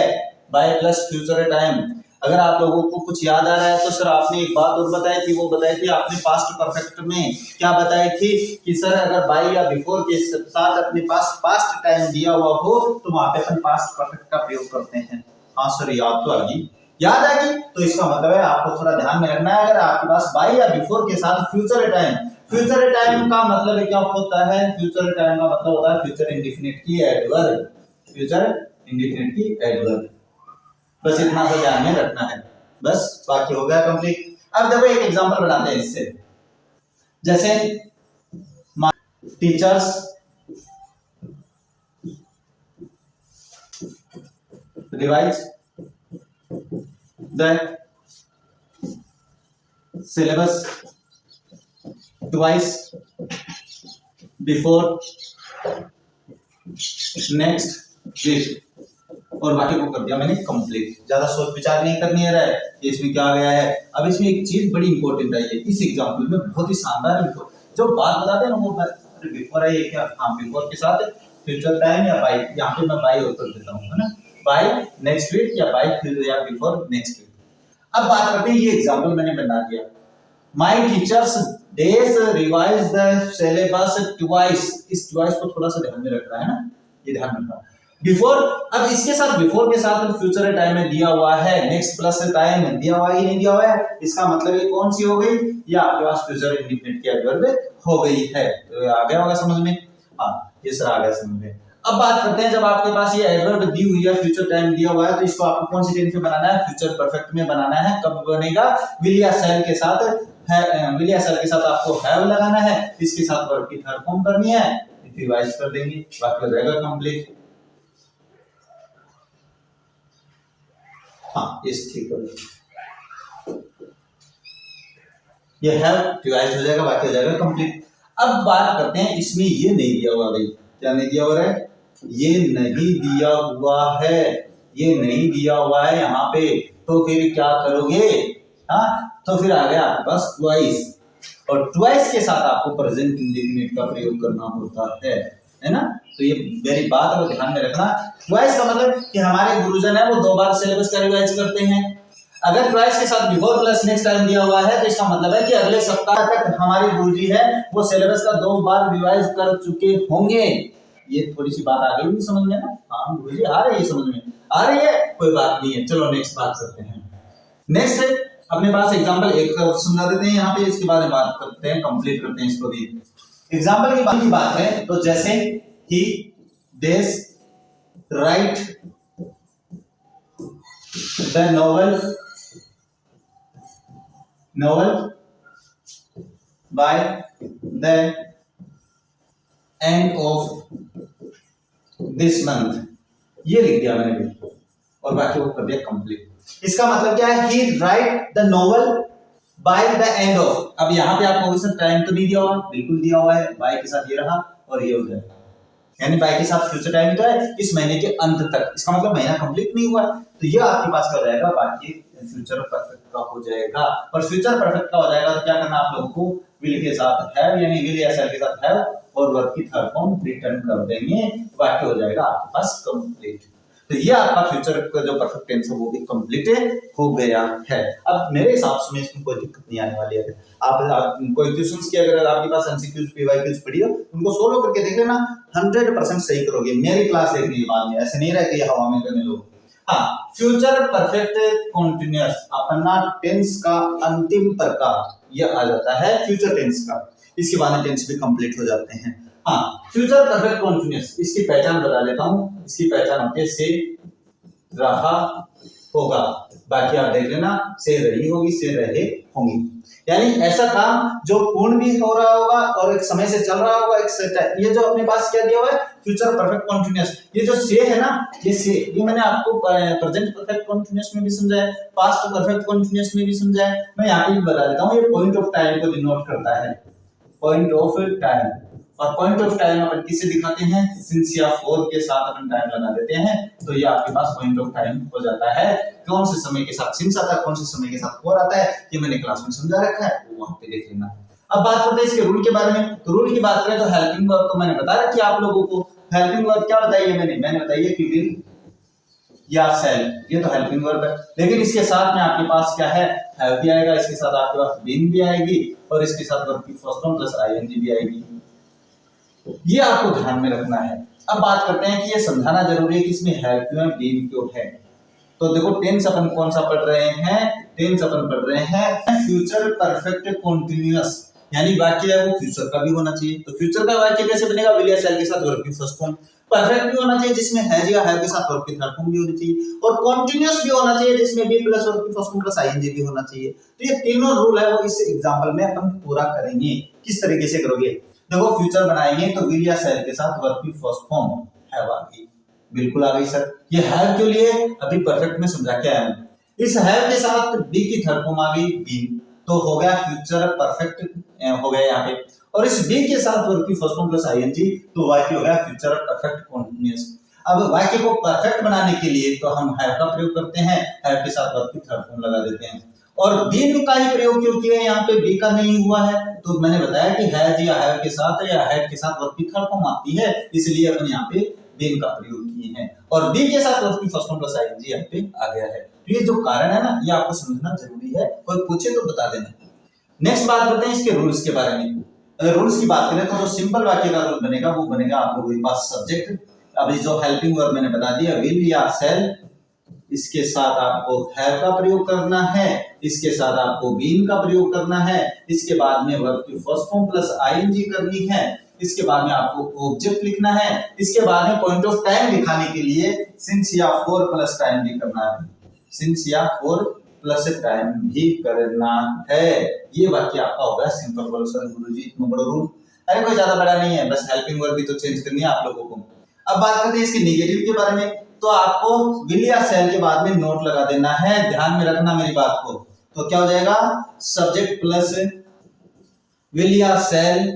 बाय प्लस फ्यूचर टाइम। अगर आप लोगों को कुछ याद आ रहा है तो सर आपने एक बात और बताई थी, वो बताई थी आपने पास्ट परफेक्ट में क्या बताई थी कि सर अगर बाय या बिफोर के साथ अपने पास पास्ट टाइम दिया हुआ हो तो वहां पे अपन पास्ट परफेक्ट का प्रयोग करते हैं। हाँ सर याद तो आ गई, याद आ गई, तो इसका मतलब है आपको थोड़ा ध्यान में रखना है, अगर आपके पास बाय या बिफोर के साथ फ्यूचर टाइम, फ्यूचर टाइम का मतलब क्या होता है, फ्यूचर टाइम का मतलब होता है फ्यूचर इंडेफिनिट की एडवर्ब, फ्यूचर इंडेफिनिट की एडवर्ब। बस इतना सा ध्यान में रखना है, बस बाकी हो गया कंप्लीट। अब देखो एक एग्जांपल बनाते हैं इससे, जैसे teachers revise the syllabus twice before next week, और बाकी को कर दिया मैंने कंप्लीट। ज्यादा सोच विचार नहीं करनी है कि इसमें क्या गया है। अब इसमें एक चीज बड़ी इंपॉर्टेंट आई है इस एग्जांपल में, बहुत ही शानदार जो बात बताते हैं ना वो बिफोर है क्या, हाँ बिफोर के साथ फ्यूचर टाइम या बाय, यहाँ पे मैं बाय कर देता हूँ है ना, बाय नेक्स्ट वीक या बाय या बिफोर नेक्स्ट वीक। अब बात करते हैं, ये एग्जांपल मैंने बना दिया, my teachers days revise the syllabus twice, इस ट्वाइस को थोड़ा सा ध्यान में रखना है ना, ये ध्यान रखना। बिफोर, अब इसके साथ बिफोर के साथ फ्यूचर टाइम में दिया हुआ है, नेक्स्ट प्लस टाइम दिया हुआ है नहीं दिया हुआ है, इसका मतलब ये कौन सी हो गई, ये आपके पास फ्यूचर इंडेफिनिट की एडवर्ब हो गई है। तो आ गया होगा समझ में, हाँ ये सर आ गया समझ में। अब बात करते हैं, जब आपके पास ये एडवर्ब दी हुई है, फ्यूचर टाइम दिया हुआ है, तो इसको आपको कौन सी टेंस में बनाना है, फ्यूचर परफेक्ट में बनाना है। कब बनेगा, विल या शैल के साथ है, विल या शैल के साथ आपको हैव लगाना है, इसके साथ वर्ब की थर्ड फॉर्म करनी है, रिवाइज कर देंगे, बाकी हो जाएगा कंप्लीट। हाँ इस ठीक है, ये हैव रिवाइज हो जाएगा, बाकी हो जाएगा कंप्लीट। अब बात करते हैं, इसमें ये नहीं दिया हुआ भाई, क्या नहीं दिया हुआ है, ये नहीं दिया हुआ है, ये नहीं दिया हुआ है यहाँ पे, तो फिर क्या करोगे, हाँ तो फिर आ गया आपके पास ट्वाइस, और ट्वाइस के साथ आपको प्रेजेंट इंडेफिनिट का प्रयोग करना होता है ना। तो ये मेरी बात है ध्यान में रखना, ट्वाइस का मतलब कि हमारे गुरुजन है वो 2 बार सिलेबस का रिवाइज करते हैं। अगर ट्वाइस के साथ बिफोर प्लस नेक्स्ट टाइम दिया हुआ है तो इसका मतलब है कि अगले सप्ताह तक हमारे गुरुजी है वो सिलेबस का 2 बार रिवाइज कर चुके होंगे। ये थोड़ी सी बात आ गई समझ में ना, हाँ गुरुजी आ रही है समझ में, आ रही है, कोई बात नहीं है। चलो नेक्स्ट बात करते हैं। नेक्स्ट है अपने पास एग्जांपल एक समझा देते हैं यहाँ पे, इसके बारे में बात करते हैं, कंप्लीट करते हैं इसको भी। एग्जांपल की बात है तो जैसे ही देश right the novel by the end of this month, ये लिख दिया मैंने भी और बाकी वो कर दिया कंप्लीट। इसका मतलब क्या है, he write the novel by the end of. अब यहाँ पे आपको सर टाइम तो नहीं दिया हुआ, बिल्कुल दिया हुआ है, बाय के साथ ये रहा और ये हो जाएगा, यानी बाय के साथ फ्यूचर टाइम तो है इस महीने के अंत तक, इसका मतलब महीना कंप्लीट नहीं हुआ है, तो ये आपके पास क्या हो जाएगा, बाकी फ्यूचर परफेक्ट का हो जाएगा। और फ्यूचर परफेक्ट का हो जाएगा तो क्या करना आप लोगों को, विल के साथ हैव, यानी विल या शैल के साथ हैव और वर्ब की थर्ड फॉर्म रिटर्न कर देंगे, बाकी हो जाएगा आपके पास कंप्लीट। तो ये आपका फ्यूचर का जो परफेक्ट टेंस है वो भी कंप्लीट हो गया है। अब मेरे हिसाब से इसमें कोई दिक्कत नहीं आने वाली है। आप कोई क्वेश्चंस की अगर आपके पास एमसीक्यूज पीवाईक्यूज पड़ी हो उनको सोल्व करके देख लेना, 100% सही करोगे। मेरी क्लास देखनी है बाद में, ऐसे नहीं रह के हवा में करने लोग। हाँ, फ्यूचर परफेक्ट कंटीन्यूअस अपना टेंस का अंतिम प्रकार ये आ जाता है फ्यूचर टेंस का, इसके बाद टेंस भी कंप्लीट हो जाते हैं। हाँ, फ्यूचर परफेक्ट कंटीन्यूअस इसकी पहचान बता देता हूँ, इसकी पहचान होती है से रहा होगा, बाकी आप देख लेना, से रही होगी, से रहे होंगी, यानी ऐसा काम जो पूर्ण भी हो रहा होगा और एक समय से चल रहा होगा, एक सेट है। ये जो अपने पास क्या दिया हुआ है फ्यूचर परफेक्ट कंटीन्यूअस, ये जो से है ना, ये से, ये मैंने आपको प्रेजेंट परफेक्ट कंटीन्यूअस में भी समझाया, पास्ट परफेक्ट कंटीन्यूअस में भी समझाया, मैं यहाँ पे भी बता देता हूँ। ये पॉइंट ऑफ टाइम को डिनोट करता है, पॉइंट ऑफ टाइम, और पॉइंट ऑफ टाइम अपन किसे दिखाते हैं, सिंस या फॉर के साथ अपन टाइम लगा देते हैं, तो ये आपके पास पॉइंट ऑफ टाइम हो जाता है। कौन से समय के साथ सिंस आता है, कौन से समय के साथ फॉर आता है, ये मैंने क्लास में समझा रखा है, वो वहां पे देख लेना। अब बात करते हैं इसके रूल के बारे में। तो रूल की बात करें तो हेल्पिंग वर्ब तो मैंने बता रखी है आप लोगों को। हेल्पिंग वर्ब क्या बताई है मैंने बताई है कि विल या सेल, ये तो हेल्पिंग वर्ब है। लेकिन इसके साथ में आपके पास क्या है, हैव भी आएगा, इसके साथ आपके पास बीन भी आएगी और इसके साथ वर्ब की फर्स्ट फॉर्म प्लस आईएनजी भी आएगी। ये आपको ध्यान में रखना है। अब बात करते हैं कि ये समझाना जरूरी है कि इसमें हैव क्यों है, बीन क्यों है। तो देखो टेंस अपन कौन सा पढ़ रहे हैं, टेंस अपन पढ़ रहे हैं फ्यूचर परफेक्ट कंटीन्यूअस, यानी वाक्य है वो फ्यूचर का भी होना चाहिए। तो फ्यूचर का वाक्य कैसे बनेगा, विल या शैल के साथ वर्ब की फर्स्ट फॉर्म, परफेक्ट भी होना चाहिए जिसमें हैज या हैव के साथ वर्ब की थर्ड फॉर्म भी होनी चाहिए, और कंटीन्यूअस भी होना चाहिए जिसमें बी प्लस वर्ब की फर्स्ट फॉर्म प्लस आईएनजी भी होना चाहिए। तो ये तीनों रूल है वो इस एग्जांपल में अपन पूरा करेंगे। किस तरीके से करोगे, देखो फ्यूचर बनाएंगे तो विल या शैल के साथ वर्ब की फर्स्ट फॉर्म हैव आ गई, बिल्कुल आ गई सर। ये हैव क्यों लिए अभी परफेक्ट में समझा के आया। इस हैव के साथ बी की थर्ड फॉर्म आ गई बीन, तो हो गया फ्यूचर परफेक्ट हो गया यहाँ पे। और इस बी के साथ वर्ब की फर्स्ट फॉर्म प्लस आईएनजी, तो वाक्य हो गया फ्यूचर परफेक्ट कंटीन्यूअस। अब वाक्य को परफेक्ट बनाने के लिए तो हम हैव का प्रयोग करते हैं, हैव के साथ वर्ब की थर्ड फॉर्म लगा देते हैं। और बीन का ही प्रयोग क्यों किया है, यहाँ पे बी का नहीं हुआ है, तो मैंने बताया कि हैज या हैव के साथ या हैड के साथ वर्ब की थर्ड फॉर्म आती है, इसलिए अपन यहाँ पे बीन का प्रयोग किए हैं। और बी के साथ वर्ब की फर्स्ट फॉर्म प्लस आईएनजी यहाँ पे आ गया है। तो ये जो कारण है ना, ये आपको समझना जरूरी है, कोई पूछे तो बता देना। नेक्स्ट बात करते हैं इसके रूल्स के बारे में। अगर रूल्स की बात करें तो जो सिंपल वाक्य का रूल बनेगा वो बनेगा आप लोगों के पास सब्जेक्ट, अभी जो हेल्पिंग वर्ब मैंने बता दिया विल या सेल, इसके साथ आपको हैव का प्रयोग करना है, इसके साथ आपको बीन का प्रयोग करना है, इसके बाद में वर्ब की फर्स्ट फॉर्म प्लस आईएनजी करनी है, इसके बाद में आपको ऑब्जेक्ट लिखना है, इसके बाद में पॉइंट ऑफ टाइम दिखाने के लिए सिंस या फॉर प्लस टाइम भी करना है, सिंस या फॉर प्लस टाइम भी करना है। ये वाक्य आपका होगा सिंपल वर्ब। सर गुरुजी इतना बड़ा रूल, अरे कोई ज्यादा बड़ा नहीं है, बस हेल्पिंग वर्ब भी तो चेंज करनी है आप लोगों को। अब बात करते हैं इसके नेगेटिव के बारे में। तो आपको विल या सेल के बाद में नोट लगा देना है, ध्यान में रखना मेरी बात को। तो क्या हो जाएगा, सब्जेक्ट प्लस विल या सेल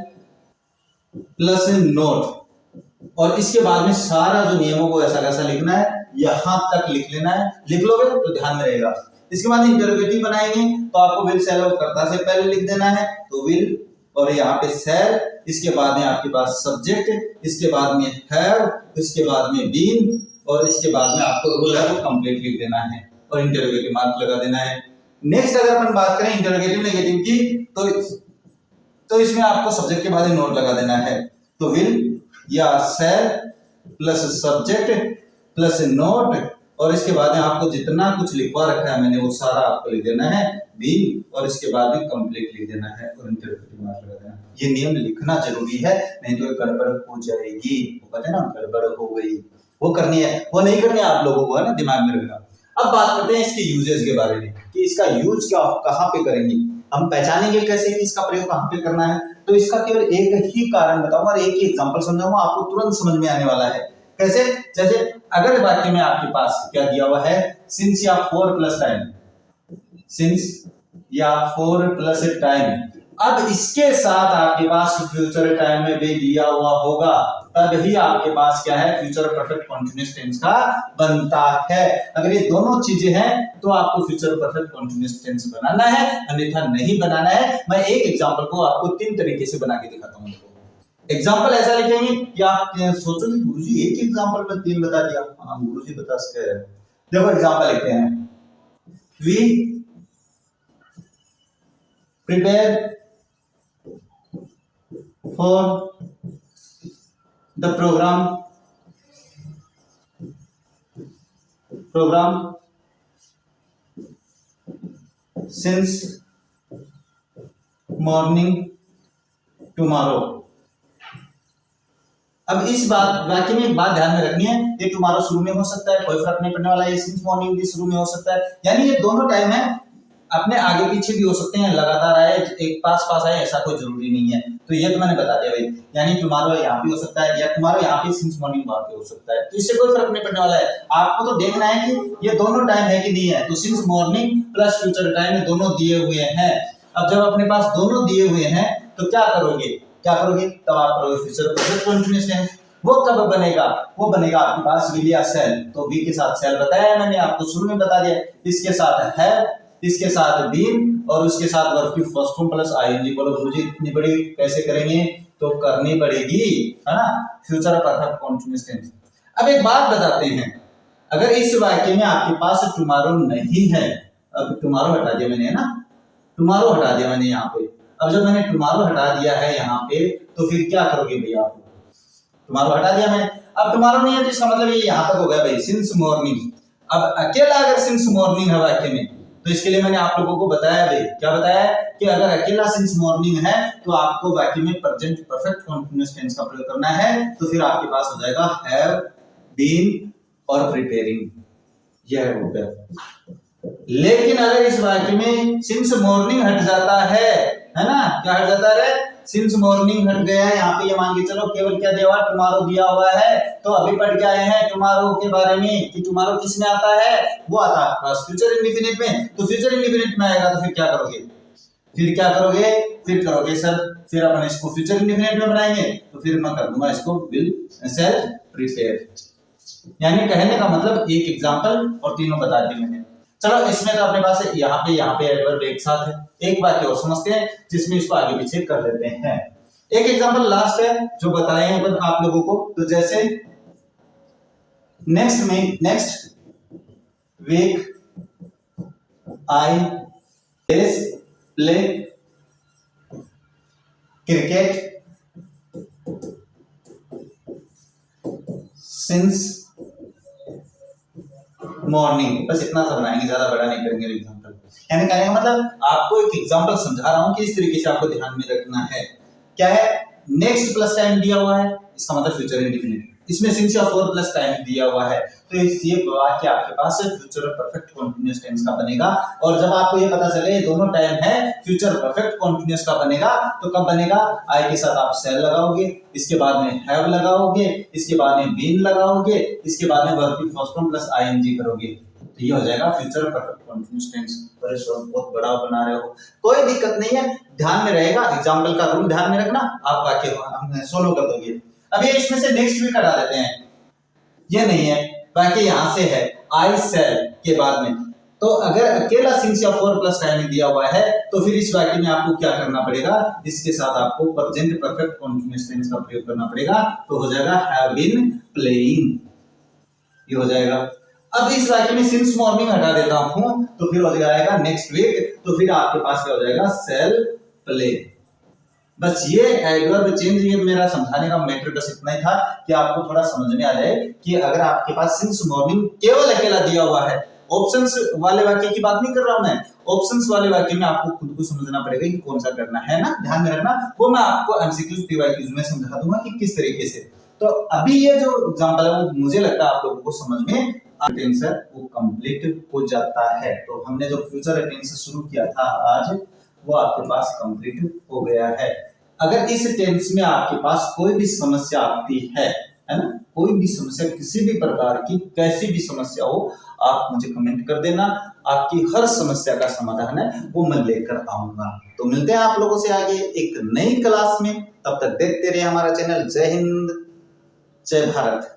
प्लस नोट, और इसके बाद में सारा जो नियमों को ऐसा कैसा लिखना है, यहां तक लिख लेना है। लिख लोगे तो ध्यान में रहेगा। इसके बाद इंटरोगेटिव बनाएंगे तो आपको विल सेल और कर्ता से पहले लिख देना है, तो विल और यहाँ पे सेल, इसके बाद में आपके पास सब्जेक्ट, इसके बाद में हैव, इसके बाद में बीन, और इसके बाद में आपको रूल है वो कंप्लीट लिख देना है और इंटरोगेटिव मार्क लगा देना है। नेक्स्ट अगर अपन बात करें इंटरोगेटिव नेगेटिव की, तो इसमें आपको सब्जेक्ट के बाद में नोट लगा देना है। तो विल या shall plus subject plus not, और इसके बाद में आपको जितना कुछ लिखवा रखा है मैंने वो सारा आपको लिख देना है बीन, और इसके बाद में कंप्लीट लिख देना है और इंटरोगेटिव मार्क लगा देना है। ये नियम लिखना जरूरी है, नहीं तो गड़बड़ हो जाएगी। वो कहते हैं ना गड़बड़ हो गई, वो करनी है, वो नहीं करनी है आप लोगों को, है ना, दिमाग में रखना। अब बात करते हैं इसके यूजेस के बारे में कि इसका यूज क्या कहाँ पे करेंगे, हम पहचानेंगे कैसे कि इसका प्रयोग कहाँ पे करना है। तो इसका केवल एक ही कारण बताऊंगा और एक ही एग्जांपल समझाऊंगा, आपको तुरंत समझ में आने वाला है। कैसे, जैसे अगर वाक्य में आपके पास क्या दिया हुआ है, सिंस या फॉर प्लस टाइम, सिंस या फॉर प्लस टाइम, अब इसके साथ आपके पास फ्यूचर टाइम में भी दिया हुआ होगा, तब ही आपके पास क्या है, फ्यूचर परफेक्ट कंटीन्यूअस टेंस का बनता है। अगर ये दोनों चीजें हैं तो आपको फ्यूचर परफेक्ट कंटीन्यूअस टेंस बनाना है, अन्यथा नहीं बनाना है। मैं एक एग्जांपल को आपको 3 तरीके से बना के दिखाता हूं। एग्जांपल ऐसा लिखेंगे कि आप सोचोगे गुरुजी एक एग्जांपल में 3 बता दिया। हाँ गुरुजी बता सकते हैं। देखो एग्जांपल लिखते हैं, we prepare for the program since morning tomorrow। अब इस बात वाक्य में एक बात ध्यान में रखनी है, ये टुमारो शुरू में हो सकता है, कोई फर्क नहीं पड़ने वाला है, सिंस मॉर्निंग भी शुरू में हो सकता है, यानी ये दोनों टाइम है, अपने आगे पीछे भी हो सकते हैं, लगातार आए, एक पास पास आए, ऐसा कोई जरूरी नहीं है। तो ये तो मैंने बता दिया भाई, यानी टुमारो यहाँ भी हो सकता है या टुमारो यहाँ पे सिंस मॉर्निंग वहां पे हो सकता है, तो इससे कोई फर्क नहीं पड़ने वाला है। आपको तो देखना है कि ये दोनों टाइम है कि नहीं है। तो since morning plus future time दोनों दिए हुए हैं। अब जब अपने पास दोनों दिए हुए हैं तो क्या करोगे, तब आप करोगे फ्यूचर परफेक्ट कंटीन्यूअस टेंस। वो कब बनेगा, वो बनेगा आपके पास विल या सेल, तो वी के साथ सेल बताया मैंने आपको शुरू में बता दिया, इसके साथ है इसके साथ बीन और उसके साथ वर्ब की फर्स्ट फॉर्म प्लस आईएनजी। बोलो गुरुजी इतनी बड़ी कैसे करेंगे, तो करनी पड़ेगी, है ना, फ्यूचर परफेक्ट कंटीन्यूअस टेंस। अब एक बात बताते हैं, अगर इस वाक्य में आपके पास टुमारो नहीं है, अब टुमारो हटा दिया मैंने, है ना, टुमारो हटा दिया मैंने यहाँ पे। अब जब मैंने टुमारो हटा दिया है यहाँ पे, तो फिर क्या करोगे भैया आप, टुमारो हटा दिया मैंने, अब टुमारो नहीं है तो इसका मतलब ये यहाँ तक हो गया भाई, सिंस मॉर्निंग। अब अकेला अगर सिंस मॉर्निंग है वाक्य में, तो इसके लिए मैंने आप लोगों को बताया भाई, क्या बताया कि अगर अकेला सिंस मॉर्निंग है तो आपको वाक्य में प्रेजेंट परफेक्ट कंटीन्यूअस टेंस का प्रयोग करना है, तो फिर आपके पास हो जाएगा हैव बीन और प्रिपेयरिंग, यह हो गया। लेकिन अगर इस वाक्य में सिंस मॉर्निंग हट जाता है ना, क्या हट जाता है, सिंस मॉर्निंग हट गया है, यहाँ पे ये मान के चलो केवल क्या दिया हुआ, टुमारो दिया हुआ है, तो अभी पढ़ के आए हैं टुमारो के बारे में कि टुमारो किस में आता है, वो आता है बस फ्यूचर इंडेफिनिट में। तो फ्यूचर इंडेफिनिट में आएगा तो फिर क्या करोगे, फिर करोगे सर, फिर अपन इसको फ्यूचर इंडेफिनिट में बनाएंगे, तो फिर मैं कर दूंगा इसको विल सेल प्रिपेयर। यानी कहने का मतलब एक एग्जांपल और तीनों बता दिए मैंने। चलो इसमें तो अपने पास यहाँ पे एडवर्ब एक साथ है, एक वाक्य और समझते हैं जिसमें इसको आगे पीछे कर लेते हैं। एक एग्जांपल लास्ट है जो बताए हैं अपन आप लोगों को, तो जैसे next week I play cricket since morning, बस इतना सा बनाएंगे, ज्यादा बड़ा नहीं करेंगे एग्जांपल। यानी कहने का मतलब आपको एक एग्जांपल समझा रहा हूं कि इस तरीके से आपको ध्यान में रखना है। क्या है, नेक्स्ट प्लस टाइम दिया हुआ है, इसका मतलब फ्यूचर इंडेफिनिट, इसमें सिंस या फॉर प्लस टाइम दिया हुआ है, तो ये वाक्य आपके पास फ्यूचर परफेक्ट कंटीन्यूअस टेंस का बनेगा। और जब आपको ये पता चले ये दोनों टाइम है, फ्यूचर परफेक्ट कंटीन्यूअस का बनेगा, तो कब बनेगा, आई के साथ आप सेल लगाओगे, इसके बाद में हैव लगाओगे, इसके बाद में बीन लगाओगे, इसके बाद में वर्ब की फर्स्ट फॉर्म प्लस आईएनजी करोगे, तो ये हो जाएगा फ्यूचर परफेक्ट कंटीन्यूअस टेंस। पर बहुत बड़ा बना रहे हो, कोई दिक्कत नहीं है, ध्यान में रहेगा, एग्जांपल का रूल ध्यान में रखना, आप वाक्य सोलो कर दोगे। अभी इसमें से नेक्स्ट वीक हटा देते हैं, ये नहीं है, बाकी यहां से है आई सेल के बाद में। तो अगर अकेला सिंस या फॉर प्लस टाइम दिया हुआ है, तो फिर इस वाक्य में आपको क्या करना पड़ेगा, इसके साथ आपको प्रेजेंट परफेक्ट कंटीन्यूअस टेंस का प्रयोग करना पड़ेगा, तो हो जाएगा हैव बीन प्लेइंग, ये हो जाएगा। अब इस वाक्य में सिंस मॉर्निंग हटा देता हूं, तो फिर हो जाएगा नेक्स्ट वीक, तो फिर आपके पास क्या हो जाएगा, सेल प्ले। बस ये एडवर्ब चेंज, ये मेरा समझाने का मैटर बस इतना ही था कि आपको थोड़ा समझ में आ जाए कि अगर आपके पास सिंस मॉर्निंग केवल अकेला दिया हुआ है, ऑप्शंस वाले वाक्य की बात नहीं कर रहा हूं मैं, ऑप्शंस वाले वाक्य में आपको खुद को समझना पड़ेगा कि कौन सा करना है ना, ध्यान में रखना, वो मैं आपको एमसीक्यूज पीवाईक्यूज में समझा दूंगा कि किस तरीके से। तो अभी ये जो एग्जांपल है वो मुझे लगता है आप लोगों को समझ में टेंस है वो कंप्लीट हो जाता है। तो हमने जो फ्यूचर टेंस शुरू किया था आज, वो आपके पास कंप्लीट हो गया है। अगर इस टेंस में आपके पास कोई भी समस्या आती है ना, कोई भी समस्या किसी भी प्रकार की कैसी भी समस्या हो, आप मुझे कमेंट कर देना, आपकी हर समस्या का समाधान है वो मैं लेकर आऊंगा। तो मिलते हैं आप लोगों से आगे एक नई क्लास में, तब तक देखते रहिए हमारा चैनल। जय हिंद, जय भारत।